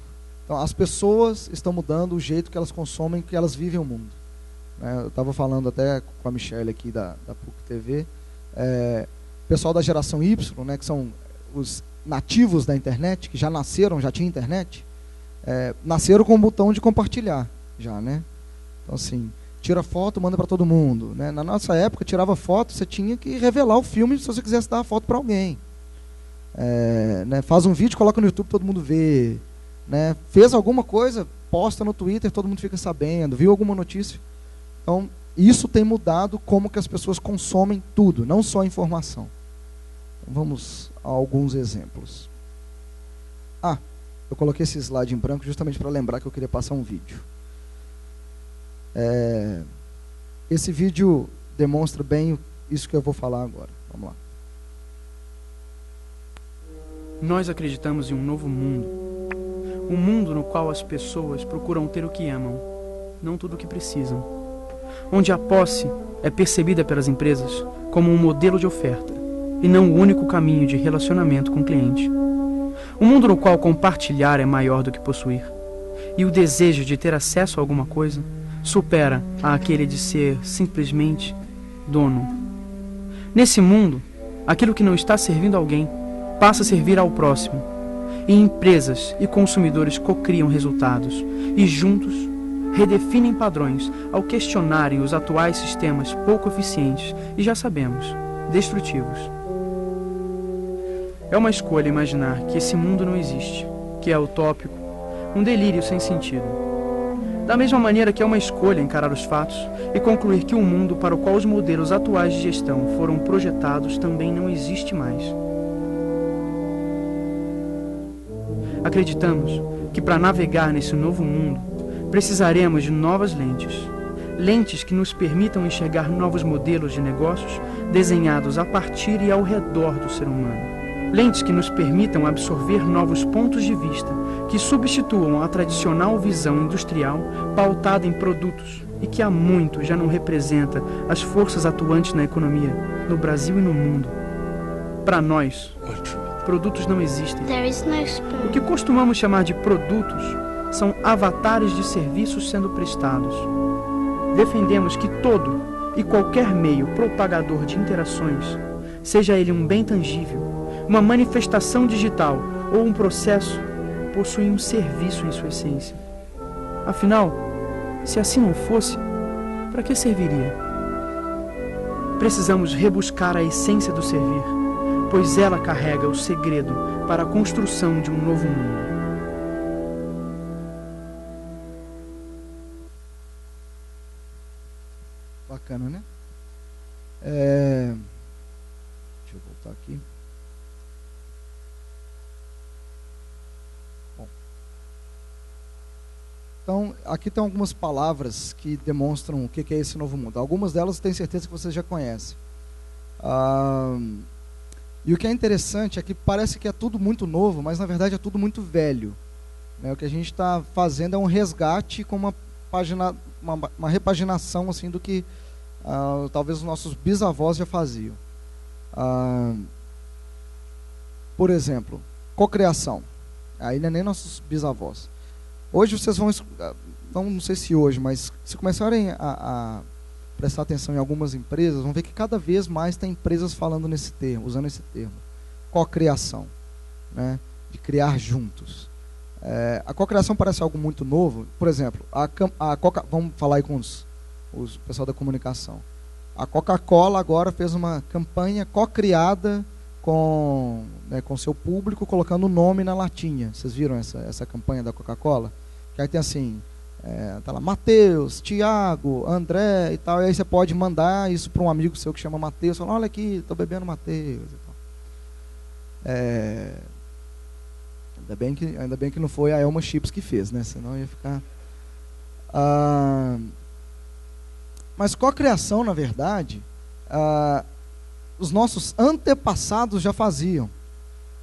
Então, as pessoas estão mudando o jeito que elas consomem, que elas vivem o mundo. Eu estava falando até com a Michelle aqui da PUC TV, pessoal da geração Y, né, que são os nativos da internet, que já nasceram, já tinham internet, nasceram com o botão de compartilhar, já, né? Então, assim, tira foto, manda para todo mundo, né? Na nossa época, tirava foto, você tinha que revelar o filme se você quisesse dar a foto para alguém. Né? Faz um vídeo, coloca no YouTube, todo mundo vê, né? Fez alguma coisa, posta no Twitter, todo mundo fica sabendo, viu alguma notícia. Então, isso tem mudado como que as pessoas consomem tudo, não só informação. Então, vamos a alguns exemplos. Eu coloquei esse slide em branco justamente para lembrar que eu queria passar um vídeo. Esse vídeo demonstra bem isso que eu vou falar agora. Vamos lá. Nós acreditamos em um novo mundo. Um mundo no qual as pessoas procuram ter o que amam, não tudo o que precisam. Onde a posse é percebida pelas empresas como um modelo de oferta e não o único caminho de relacionamento com o cliente. Um mundo no qual compartilhar é maior do que possuir e o desejo de ter acesso a alguma coisa supera aquele de ser simplesmente dono. Nesse mundo, aquilo que não está servindo a alguém passa a servir ao próximo, e empresas e consumidores cocriam resultados e juntos redefinem padrões ao questionarem os atuais sistemas pouco eficientes e, já sabemos, destrutivos. É uma escolha imaginar que esse mundo não existe, que é utópico, um delírio sem sentido. Da mesma maneira que é uma escolha encarar os fatos e concluir que o mundo para o qual os modelos atuais de gestão foram projetados também não existe mais. Acreditamos que para navegar nesse novo mundo, precisaremos de novas lentes. Lentes que nos permitam enxergar novos modelos de negócios desenhados a partir e ao redor do ser humano. Lentes que nos permitam absorver novos pontos de vista que substituam a tradicional visão industrial pautada em produtos e que há muito já não representa as forças atuantes na economia, no Brasil e no mundo. Para nós, produtos não existem. O que costumamos chamar de produtos são avatares de serviços sendo prestados. Defendemos que todo e qualquer meio propagador de interações, seja ele um bem tangível, uma manifestação digital ou um processo, possui um serviço em sua essência. Afinal, se assim não fosse, para que serviria? Precisamos rebuscar a essência do servir, pois ela carrega o segredo para a construção de um novo mundo. Bacana, né? Deixa eu voltar aqui. Bom. Então, aqui tem algumas palavras que demonstram o que é esse novo mundo. Algumas delas tenho certeza que vocês já conhecem. E o que é interessante é que parece que é tudo muito novo, mas na verdade é tudo muito velho. O que a gente está fazendo é um resgate com uma repaginação assim, do que talvez os nossos bisavós já faziam. Por exemplo, cocriação. Aí não é nem nossos bisavós. Hoje vocês vão, não sei se hoje, mas se começarem a prestar atenção em algumas empresas, vão ver que cada vez mais tem empresas falando nesse termo, usando esse termo, cocriação, né? De criar juntos. A cocriação parece algo muito novo. Por exemplo, vamos falar aí com o pessoal da comunicação. A Coca-Cola agora fez uma campanha co-criada com seu público, colocando o nome na latinha. Vocês viram essa campanha da Coca-Cola? Que aí tem assim, tá lá, Mateus, Tiago, André e tal, e aí você pode mandar isso para um amigo seu que chama Mateus, fala, olha aqui, estou bebendo Mateus e tal. Ainda bem que não foi a Elma Chips que fez, né? Senão ia ficar... Mas cocriação, na verdade, os nossos antepassados já faziam,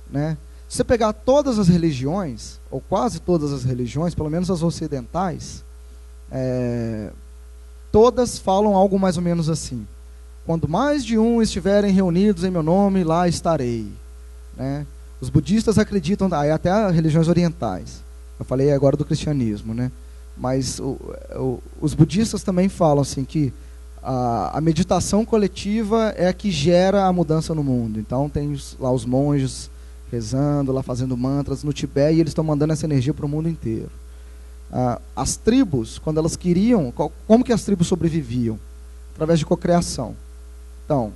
né? Se você pegar todas as religiões, ou quase todas as religiões, pelo menos as ocidentais, todas falam algo mais ou menos assim: quando mais de um estiverem reunidos em meu nome, lá estarei, né? Os budistas acreditam, aí até as religiões orientais, eu falei agora do cristianismo, né? Mas os budistas também falam assim que a meditação coletiva é a que gera a mudança no mundo. Então tem lá os monges rezando, lá fazendo mantras no Tibete, e eles estão mandando essa energia para o mundo inteiro. As tribos, quando elas queriam, como que as tribos sobreviviam? Através de cocriação. Então,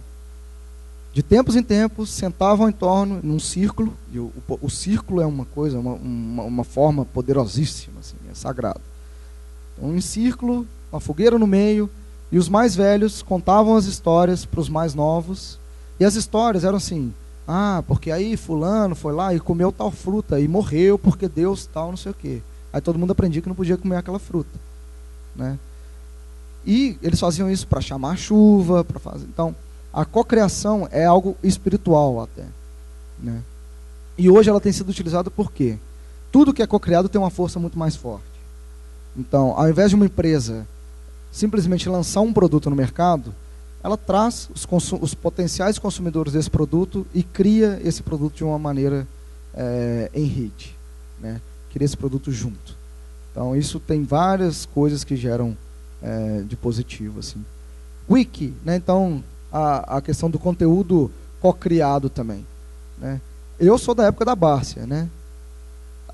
de tempos em tempos, sentavam em torno, num círculo, e o círculo é uma coisa, uma forma poderosíssima, assim, é sagrado. Então, em círculo, uma fogueira no meio, e os mais velhos contavam as histórias para os mais novos, e as histórias eram assim, porque aí fulano foi lá e comeu tal fruta, e morreu porque Deus tal, não sei o quê. Aí todo mundo aprendia que não podia comer aquela fruta, né? E eles faziam isso para chamar a chuva, para fazer... Então, a cocriação é algo espiritual até, né? E hoje ela tem sido utilizada por quê? Tudo que é cocriado tem uma força muito mais forte. Então, ao invés de uma empresa simplesmente lançar um produto no mercado, ela traz os potenciais consumidores desse produto e cria esse produto de uma maneira em rede, né? Cria esse produto junto. Então, isso tem várias coisas que geram de positivo, assim. Wiki, né? Então, a questão do conteúdo co-criado também, né? Eu sou da época da Bárcia, né?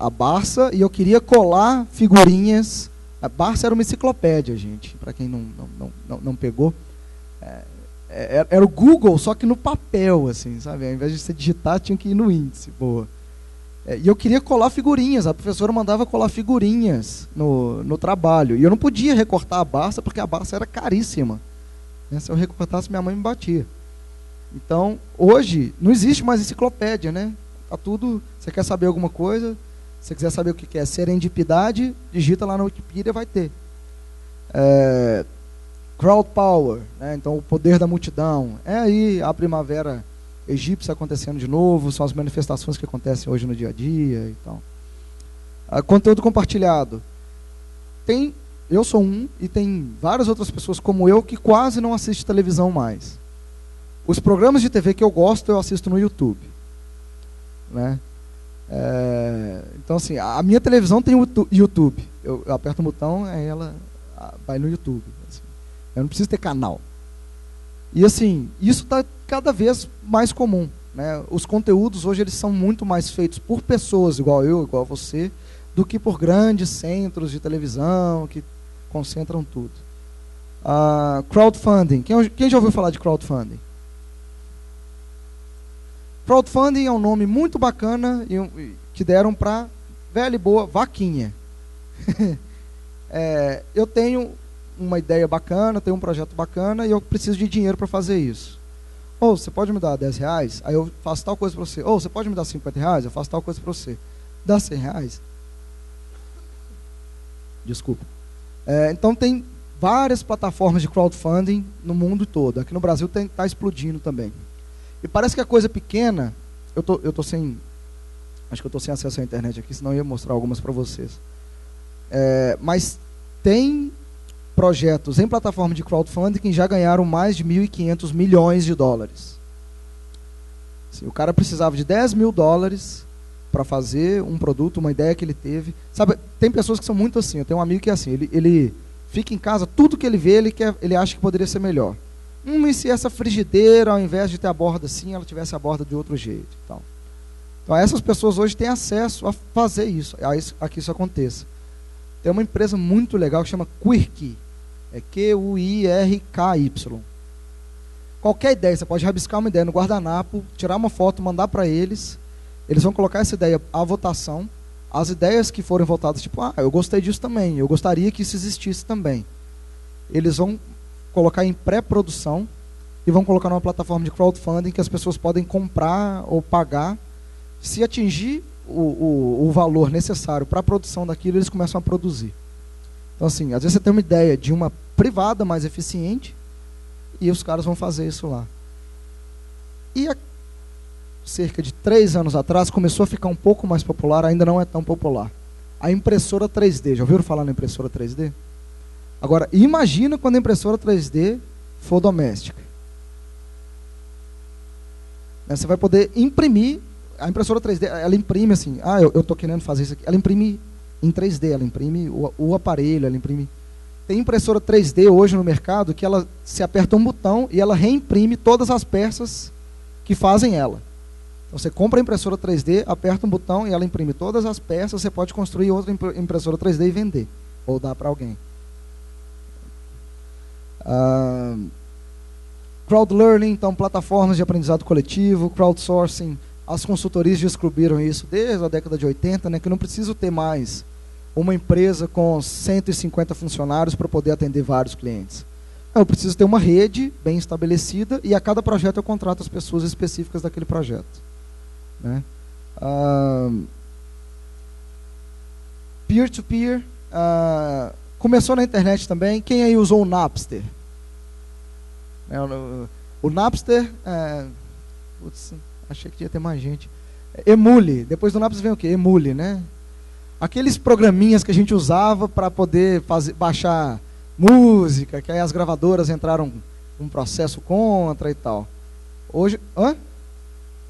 A Barça, e eu queria colar figurinhas. A Barça era uma enciclopédia, gente, para quem não pegou. Era o Google, só que no papel, assim, sabe? Ao invés de você digitar, tinha que ir no índice. Boa. E eu queria colar figurinhas. A professora mandava colar figurinhas no trabalho. E eu não podia recortar a Barça, porque a Barça era caríssima. Se eu recortasse, minha mãe me batia. Então, hoje, não existe mais enciclopédia, né? Tá tudo... Você quer saber alguma coisa? Se você quiser saber o que é serendipidade, digita lá na Wikipedia, vai ter. Crowd power, né? Então o poder da multidão. É aí a primavera egípcia acontecendo de novo, são as manifestações que acontecem hoje no dia a dia e tal. Conteúdo compartilhado. Eu sou e tem várias outras pessoas como eu que quase não assistem televisão mais. Os programas de TV que eu gosto, eu assisto no YouTube, né? Então, assim, a minha televisão tem YouTube. Eu aperto o botão, aí ela vai no YouTube. Assim. Eu não preciso ter canal. E, assim, isso está cada vez mais comum, né? Os conteúdos hoje eles são muito mais feitos por pessoas igual eu, igual você, do que por grandes centros de televisão que concentram tudo. Crowdfunding. Quem já ouviu falar de crowdfunding? Crowdfunding é um nome muito bacana que deram para velha e boa vaquinha. Eu tenho uma ideia bacana, tenho um projeto bacana e eu preciso de dinheiro para fazer isso. Você pode me dar R$10? Aí eu faço tal coisa para você. Você pode me dar R$50? Eu faço tal coisa para você. Dá R$100? Desculpa. Então tem várias plataformas de crowdfunding no mundo todo. Aqui no Brasil está explodindo também. E parece que a coisa pequena, eu tô sem, acho que eu estou sem acesso à internet aqui, senão eu ia mostrar algumas para vocês. Mas tem projetos em plataforma de crowdfunding que já ganharam mais de 1.500 milhões de dólares. Assim, o cara precisava de $10 mil para fazer um produto, uma ideia que ele teve. Sabe, tem pessoas que são muito assim. Eu tenho um amigo que é assim, ele fica em casa, tudo que ele vê, ele acha que poderia ser melhor. E se essa frigideira, ao invés de ter a borda assim, ela tivesse a borda de outro jeito. Então essas pessoas hoje têm acesso a fazer isso, a que isso aconteça. Tem uma empresa muito legal que chama Quirky. Quirky. Qualquer ideia, você pode rabiscar uma ideia no guardanapo, tirar uma foto, mandar para eles. Eles vão colocar essa ideia à votação. As ideias que forem votadas, tipo, eu gostei disso também, eu gostaria que isso existisse também. Eles vão colocar em pré-produção e vão colocar numa plataforma de crowdfunding que as pessoas podem comprar ou pagar. Se atingir o valor necessário para a produção daquilo, eles começam a produzir. Então, assim, às vezes você tem uma ideia de uma privada mais eficiente e os caras vão fazer isso lá. E há cerca de 3 anos atrás começou a ficar um pouco mais popular, ainda não é tão popular. A impressora 3D. Já ouviram falar na impressora 3D? Agora, imagina quando a impressora 3D for doméstica. Você vai poder imprimir. A impressora 3D, ela imprime assim, eu estou querendo fazer isso aqui. Ela imprime em 3D, ela imprime o aparelho, ela imprime. Tem impressora 3D hoje no mercado que ela se aperta um botão e ela reimprime todas as peças que fazem ela. Então você compra a impressora 3D, aperta um botão e ela imprime todas as peças, você pode construir outra impressora 3D e vender, ou dar para alguém. Crowdlearning, então plataformas de aprendizado coletivo, crowdsourcing, as consultorias descobriram isso desde a década de 80, né, que não preciso ter mais uma empresa com 150 funcionários para poder atender vários clientes. Eu preciso ter uma rede bem estabelecida e a cada projeto eu contrato as pessoas específicas daquele projeto. Né? Peer-to-peer, começou na internet também. Quem aí usou o Napster? O Napster, achei que ia ter mais gente. Emule, depois do Napster vem o quê? Emule, né? Aqueles programinhas que a gente usava para poder baixar música, que aí as gravadoras entraram com um processo contra e tal. Hoje,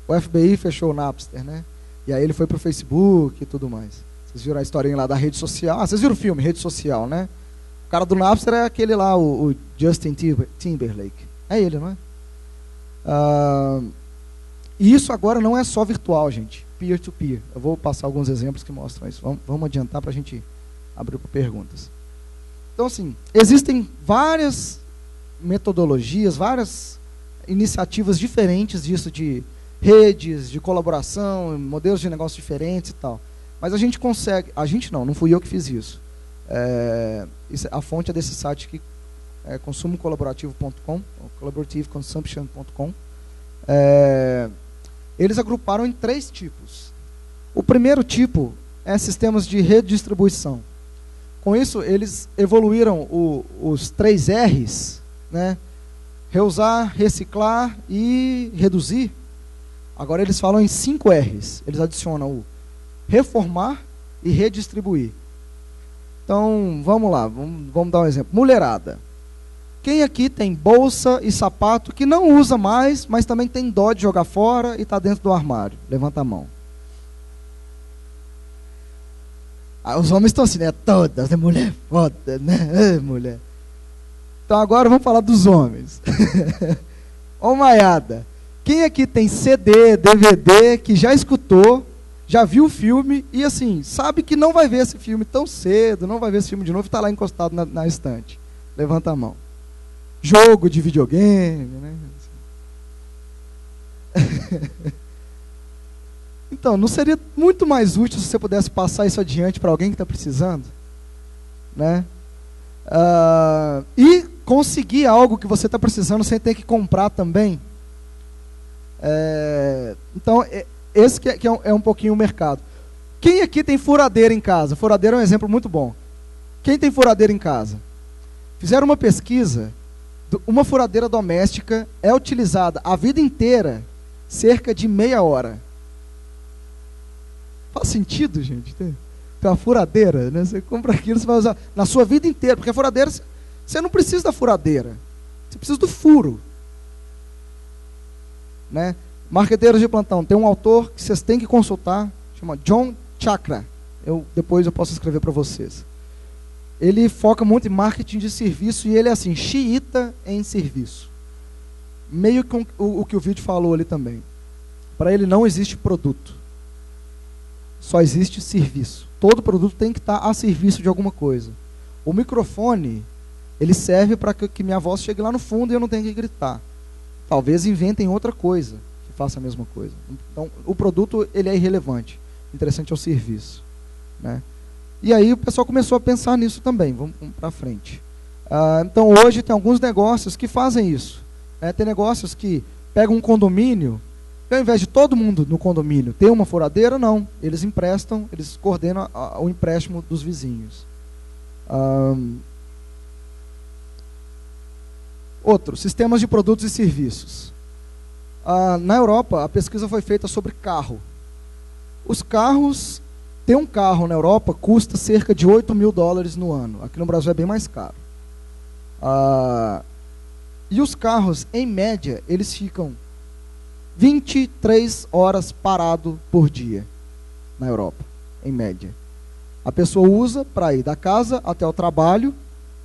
o FBI fechou o Napster, né? E aí ele foi pro Facebook e tudo mais. Vocês viram a historinha lá da rede social? Vocês viram o filme, Rede Social, né? O cara do Napster é aquele lá, o Justin Timberlake. É ele, não é? E isso agora não é só virtual, gente. Peer-to-peer. Eu vou passar alguns exemplos que mostram isso. Vamos adiantar para a gente abrir para perguntas. Então, assim, existem várias metodologias, várias iniciativas diferentes disso, de redes, de colaboração, modelos de negócio diferentes e tal. Mas a gente consegue... A gente não fui eu que fiz isso. A fonte é desse site aqui, consumocolaborativo.com, collaborativeconsumption.com. Eles agruparam em 3 tipos. O primeiro tipo é sistemas de redistribuição. Com isso, eles evoluíram os 3 R's, né? Reusar, reciclar e reduzir. Agora eles falam em 5 R's. Eles adicionam o reformar e redistribuir. Então, vamos lá, vamos dar um exemplo. Mulherada. Quem aqui tem bolsa e sapato que não usa mais, mas também tem dó de jogar fora e está dentro do armário? Levanta a mão. Os homens estão assim, né? Todas, né? Mulher foda, né? Mulher. Então agora vamos falar dos homens. Ô Maiada, quem aqui tem CD, DVD, que já escutou, já viu o filme e assim, sabe que não vai ver esse filme tão cedo, não vai ver esse filme de novo e está lá encostado na estante? Levanta a mão. Jogo de videogame, né? Então, não seria muito mais útil se você pudesse passar isso adiante para alguém que está precisando? Né? E conseguir algo que você está precisando sem ter que comprar também? Então, esse que é um pouquinho o mercado. Quem aqui tem furadeira em casa? Furadeira é um exemplo muito bom. Quem tem furadeira em casa? Fizeram uma pesquisa. Uma furadeira doméstica é utilizada a vida inteira, cerca de meia hora. Faz sentido, gente? Tem uma furadeira, né? Você compra aquilo, você vai usar na sua vida inteira, porque a furadeira, você não precisa da furadeira, você precisa do furo. Né? Marqueteiros de plantão, tem um autor que vocês têm que consultar, chama John Chakra. Depois eu posso escrever para vocês. Ele foca muito em marketing de serviço e ele é assim, xiita em serviço. Meio com o que o vídeo falou ali também. Para ele não existe produto. Só existe serviço. Todo produto tem que estar a serviço de alguma coisa. O microfone, ele serve para que minha voz chegue lá no fundo e eu não tenha que gritar. talvez inventem outra coisa que faça a mesma coisa. Então, o produto ele é irrelevante. O interessante é o serviço, né? E aí o pessoal começou a pensar nisso também. Vamos para frente. Então, hoje tem alguns negócios que fazem isso, né? Tem negócios que pegam um condomínio, e ao invés de todo mundo no condomínio ter uma furadeira, não. Eles emprestam, eles coordenam o empréstimo dos vizinhos. Outro, sistemas de produtos e serviços. Na Europa, a pesquisa foi feita sobre carro. Os carros, ter um carro na Europa custa cerca de $8.000 no ano. Aqui no Brasil é bem mais caro. E os carros, em média, eles ficam 23 horas parado por dia na Europa, em média. A pessoa usa para ir da casa até o trabalho,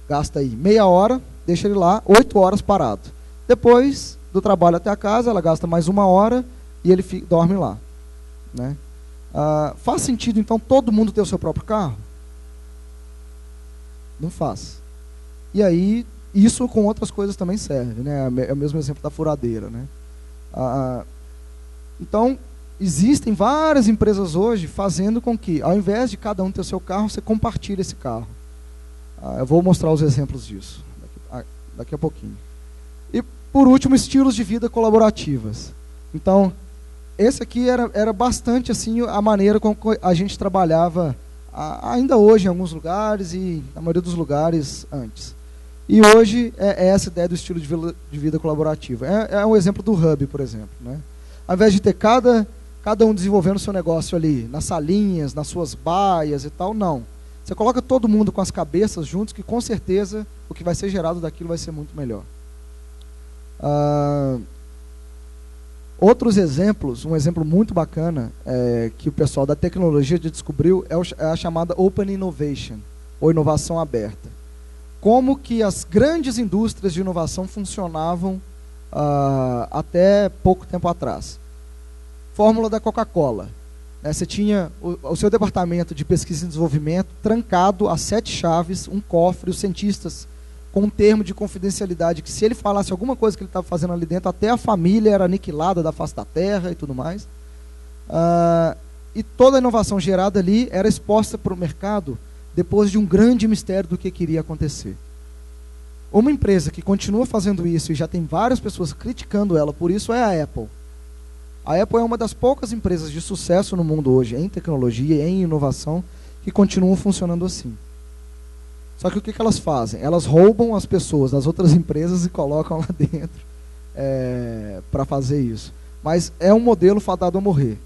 gasta aí meia hora, deixa ele lá, 8 horas parado. Depois do trabalho até a casa, ela gasta mais 1 hora e ele dorme lá, né? Faz sentido, então, todo mundo ter o seu próprio carro? Não faz. E aí, isso com outras coisas também serve, né? É o mesmo exemplo da furadeira, né? Então, existem várias empresas hoje fazendo com que, ao invés de cada um ter o seu carro, você compartilhe esse carro. Eu vou mostrar os exemplos disso daqui a pouquinho. E, por último, estilos de vida colaborativas. Então, esse aqui era bastante assim a maneira como a gente trabalhava ainda hoje em alguns lugares e na maioria dos lugares antes. E hoje é essa ideia do estilo de vida colaborativa. É um exemplo do Hub, por exemplo, né? Ao invés de ter cada um desenvolvendo o seu negócio ali, nas salinhas, nas suas baias e tal, não. Você coloca todo mundo com as cabeças juntos, que com certeza o que vai ser gerado daquilo vai ser muito melhor. Outros exemplos, um exemplo muito bacana que o pessoal da tecnologia descobriu é a chamada Open Innovation, ou inovação aberta. Como que as grandes indústrias de inovação funcionavam até pouco tempo atrás. Fórmula da Coca-Cola. Você tinha o seu departamento de pesquisa e desenvolvimento trancado a 7 chaves, um cofre, os cientistas com um termo de confidencialidade, que se ele falasse alguma coisa que ele estava fazendo ali dentro, até a família era aniquilada da face da terra e tudo mais. E toda a inovação gerada ali era exposta para o mercado depois de um grande mistério do que iria acontecer. Uma empresa que continua fazendo isso e já tem várias pessoas criticando ela por isso é a Apple. A Apple é uma das poucas empresas de sucesso no mundo hoje, em tecnologia, em inovação, que continuam funcionando assim. Só que o que elas fazem? Elas roubam as pessoas das outras empresas e colocam lá dentro para fazer isso. Mas é um modelo fadado a morrer.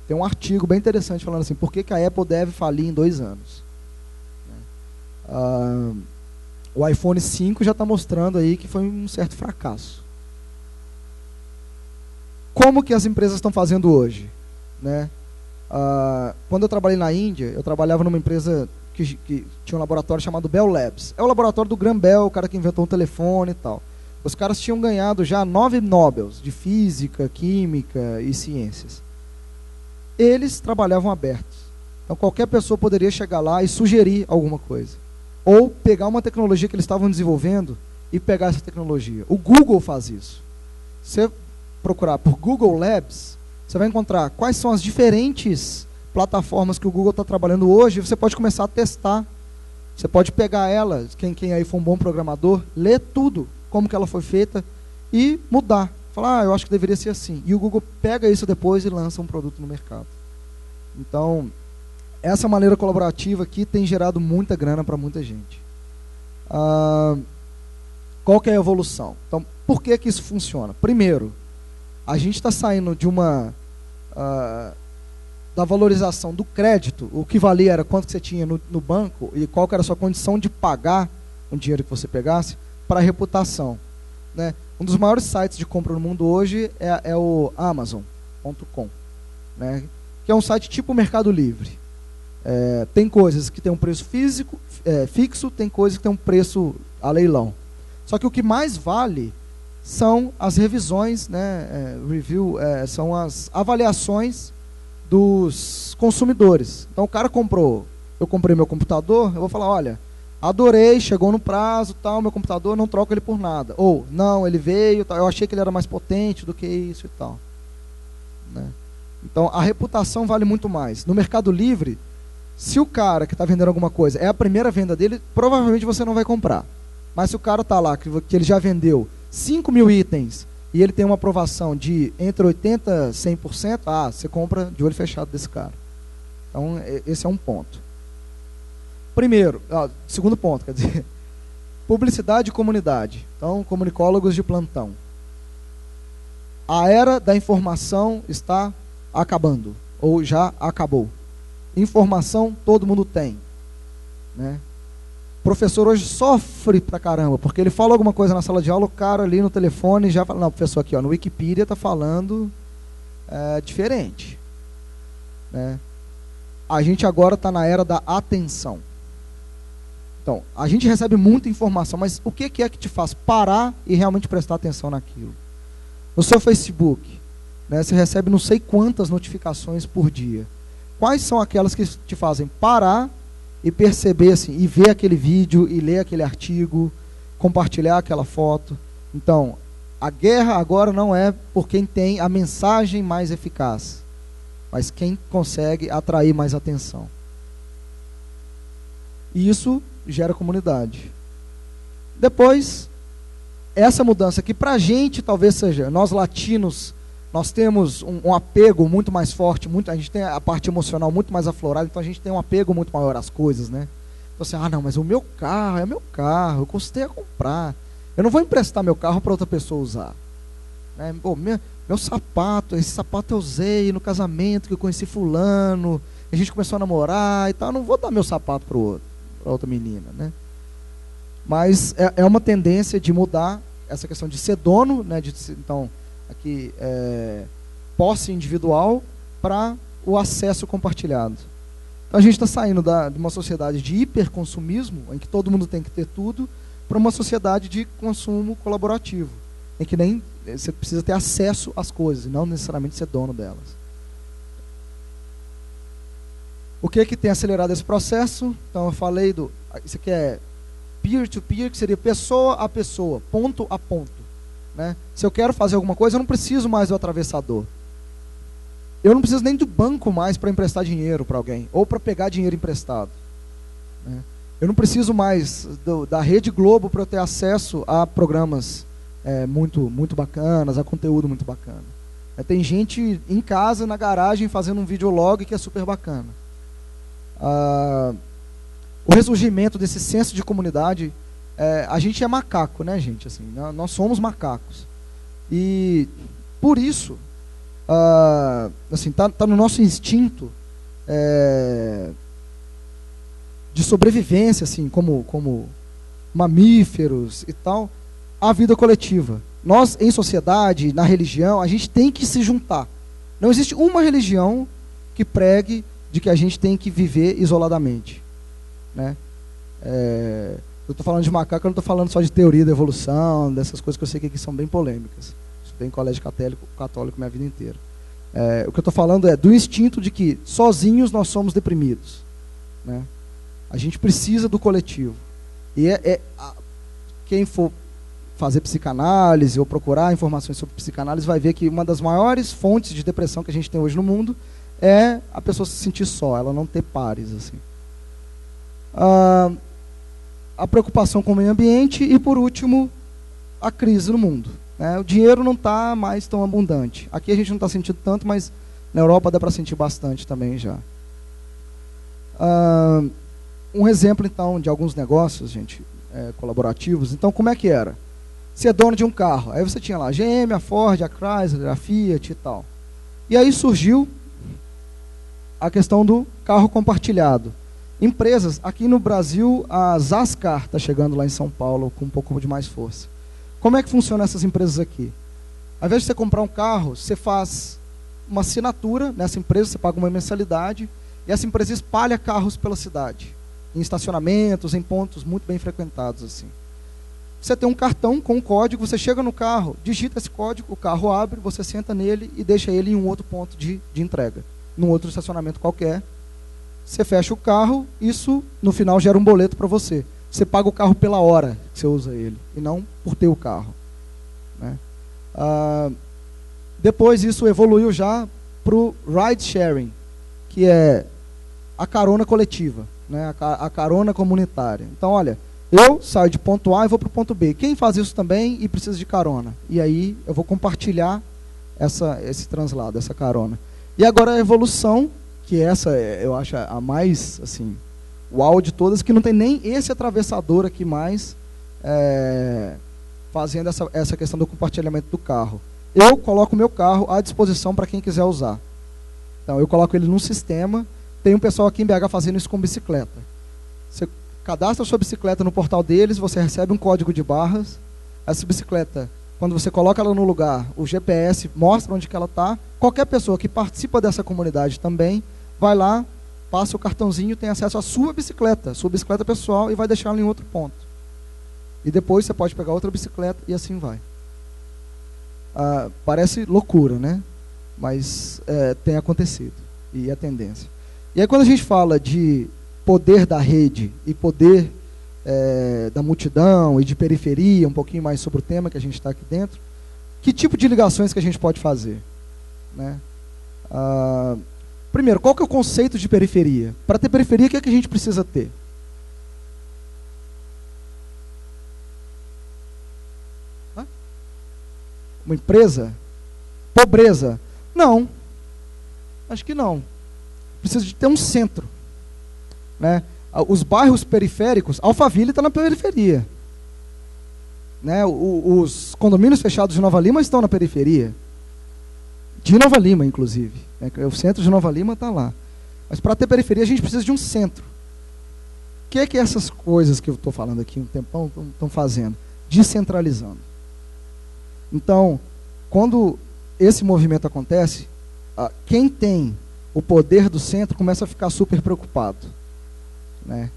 Tem um artigo bem interessante falando assim, por que a Apple deve falir em 2 anos? O iPhone 5 já está mostrando aí que foi um certo fracasso. Como que as empresas estão fazendo hoje, né? Quando eu trabalhei na Índia, eu trabalhava numa empresa que tinha um laboratório chamado Bell Labs. É o laboratório do Graham Bell, o cara que inventou o telefone e tal. Os caras tinham ganhado já 9 Nobels de física, química e ciências. Eles trabalhavam abertos. Então qualquer pessoa poderia chegar lá e sugerir alguma coisa. Ou pegar uma tecnologia que eles estavam desenvolvendo e pegar essa tecnologia. O Google faz isso. Você procurar por Google Labs, você vai encontrar quais são as diferentes plataformas que o Google está trabalhando hoje, e você pode começar a testar. Você pode pegar ela, quem aí for um bom programador, ler tudo, como que ela foi feita, e mudar. Falar, eu acho que deveria ser assim. E o Google pega isso depois e lança um produto no mercado. Então, essa maneira colaborativa aqui tem gerado muita grana para muita gente. Qual que é a evolução? Então, por que isso funciona? Primeiro, a gente está saindo de da valorização do crédito, o que valia era quanto que você tinha no banco e qual que era a sua condição de pagar o dinheiro que você pegasse, para a reputação, né? Um dos maiores sites de compra no mundo hoje é o Amazon.com, né? Que é um site tipo Mercado Livre. Tem coisas que tem um preço fixo, tem coisas que tem um preço a leilão. Só que o que mais vale são as revisões, né, são as avaliações dos consumidores. Então o cara eu comprei meu computador, eu vou falar, olha, Adorei, chegou no prazo, tal, meu computador, não troco ele por nada. Ou, não, ele veio, tal, eu achei que ele era mais potente do que isso e tal. Né? Então, a reputação vale muito mais. No Mercado Livre, se o cara que está vendendo alguma coisa é a primeira venda dele, provavelmente você não vai comprar. Mas se o cara está lá, que ele já vendeu 5.000 itens, e ele tem uma aprovação de entre 80% e 100%, você compra de olho fechado desse cara. Então, esse é um ponto. Segundo ponto, quer dizer, publicidade e comunidade. Então, comunicólogos de plantão. A era da informação está acabando, ou já acabou. Informação todo mundo tem. Né? O professor hoje sofre pra caramba, porque ele fala alguma coisa na sala de aula, o cara ali no telefone já fala, não, professor, aqui ó, no Wikipedia está falando diferente. Né? A gente agora está na era da atenção. Então, a gente recebe muita informação, mas o que é que te faz parar e realmente prestar atenção naquilo? No seu Facebook, né, você recebe não sei quantas notificações por dia. Quais são aquelas que te fazem parar e perceber, assim, e ver aquele vídeo, e ler aquele artigo, compartilhar aquela foto? Então, a guerra agora não é por quem tem a mensagem mais eficaz, mas quem consegue atrair mais atenção. E isso gera comunidade. Depois, essa mudança que pra gente talvez seja, nós latinos, nós temos um apego muito mais forte, a gente tem a parte emocional muito mais aflorada, então a gente tem um apego muito maior às coisas, né? Então assim, não, mas o meu carro é meu carro, eu custei a comprar, eu não vou emprestar meu carro para outra pessoa usar. Né? Pô, meu sapato, esse sapato eu usei no casamento que eu conheci fulano, a gente começou a namorar e tal, eu não vou dar meu sapato para outra menina, né? Mas é uma tendência de mudar essa questão de ser dono, né? Então, aqui, posse individual para o acesso compartilhado. Então, a gente está saindo de uma sociedade de hiperconsumismo, em que todo mundo tem que ter tudo, para uma sociedade de consumo colaborativo, em que nem você precisa ter acesso às coisas, não necessariamente ser dono delas. O que tem acelerado esse processo? Então, eu falei isso aqui é peer-to-peer, que seria pessoa a pessoa, ponto a ponto. Né? Se eu quero fazer alguma coisa, eu não preciso mais do atravessador. Eu não preciso nem do banco mais para emprestar dinheiro para alguém, ou para pegar dinheiro emprestado. Né? Eu não preciso mais da Rede Globo para eu ter acesso a programas muito, muito bacanas, a conteúdo muito bacana. Tem gente em casa, na garagem, fazendo um videolog que é super bacana. O ressurgimento desse senso de comunidade, a gente é macaco, né, gente? Assim, nós somos macacos. E por isso, assim, tá no nosso instinto de sobrevivência, assim, como mamíferos e tal, a vida coletiva. Nós, em sociedade, na religião, a gente tem que se juntar. Não existe uma religião que pregue de que a gente tem que viver isoladamente. Né? Eu estou falando de macaco, eu não estou falando só de teoria da evolução, dessas coisas que eu sei que aqui são bem polêmicas. Estudei em colégio católico minha vida inteira. O que eu estou falando é do instinto de que sozinhos nós somos deprimidos. Né? A gente precisa do coletivo. E quem for fazer psicanálise ou procurar informações sobre psicanálise vai ver que uma das maiores fontes de depressão que a gente tem hoje no mundo é a pessoa se sentir só, ela não ter pares. Assim. A preocupação com o meio ambiente e, por último, a crise no mundo. Né? O dinheiro não está mais tão abundante. Aqui a gente não está sentindo tanto, mas na Europa dá para sentir bastante também já. Um exemplo, então, de alguns negócios, gente, colaborativos. Então, como é que era? Você é dono de um carro. Aí você tinha lá a GM, a Ford, a Chrysler, a Fiat e tal. E aí surgiu a questão do carro compartilhado. Empresas, aqui no Brasil, a Zascar está chegando lá em São Paulo com um pouco de mais força. Como é que funcionam essas empresas aqui? Ao invés de você comprar um carro, você faz uma assinatura nessa empresa, você paga uma mensalidade, e essa empresa espalha carros pela cidade, em estacionamentos, em pontos muito bem frequentados. Assim. Você tem um cartão com um código, você chega no carro, digita esse código, o carro abre, você senta nele e deixa ele em um outro ponto de entrega, num outro estacionamento qualquer. Você fecha o carro, isso no final gera um boleto para você. você paga o carro pela hora que você usa ele, e não por ter o carro, né? Depois isso evoluiu já para o ride sharing, que é a carona coletiva, né? A carona comunitária. Então, olha, eu saio de ponto A e vou para o ponto B. Quem faz isso também e precisa de carona? E aí eu vou compartilhar esse translado, essa carona. E agora a evolução, que essa eu acho a mais, assim, uau de todas, que não tem nem esse atravessador aqui mais fazendo essa questão do compartilhamento do carro. Eu coloco o meu carro à disposição para quem quiser usar. Então, eu coloco ele num sistema. Tem um pessoal aqui em BH fazendo isso com bicicleta. Você cadastra a sua bicicleta no portal deles, você recebe um código de barras. Essa bicicleta, quando você coloca ela no lugar, o GPS mostra onde que ela está. Qualquer pessoa que participa dessa comunidade também vai lá, passa o cartãozinho, tem acesso à sua bicicleta pessoal, e vai deixar ela em outro ponto. E depois você pode pegar outra bicicleta e assim vai. Parece loucura, né? Mas tem acontecido, e é tendência. E aí, quando a gente fala de poder da rede e poder da multidão e de periferia, um pouquinho mais sobre o tema que a gente está aqui dentro, que tipo de ligações que a gente pode fazer, né? Primeiro, qual que é o conceito de periferia? Para ter periferia, o que é que a gente precisa ter? Uma empresa? Pobreza? Não. Acho que não. Precisa de ter um centro, né? Os bairros periféricos, Alphaville está na periferia, né? Os condomínios fechados de Nova Lima estão na periferia. De Nova Lima, inclusive, né? O centro de Nova Lima está lá. Mas para ter periferia, a gente precisa de um centro. O que é que essas coisas que eu estou falando aqui um tempão estão fazendo? Descentralizando. Então, quando esse movimento acontece, quem tem o poder do centro começa a ficar super preocupado, né?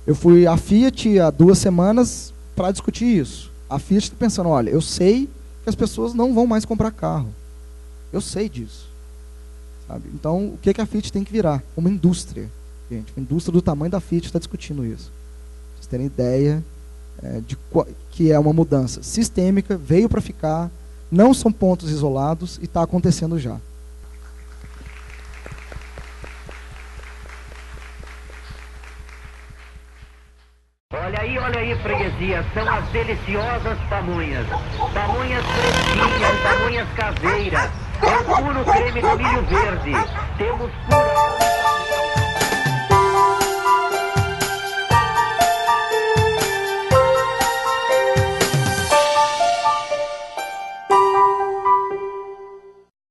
Eu fui à Fiat há 2 semanas para discutir isso. A Fiat está pensando, olha, eu sei que as pessoas não vão mais comprar carro. Eu sei disso. Sabe? Então, o que a Fiat tem que virar? Uma indústria. Gente, uma indústria do tamanho da Fiat está discutindo isso. Pra vocês terem ideia que é uma mudança sistêmica, veio para ficar, não são pontos isolados e está acontecendo já. Olha aí, freguesia, são as deliciosas pamonhas. Pamonhas fresquinhas, pamonhas caseiras. É o puro creme do milho verde. Temos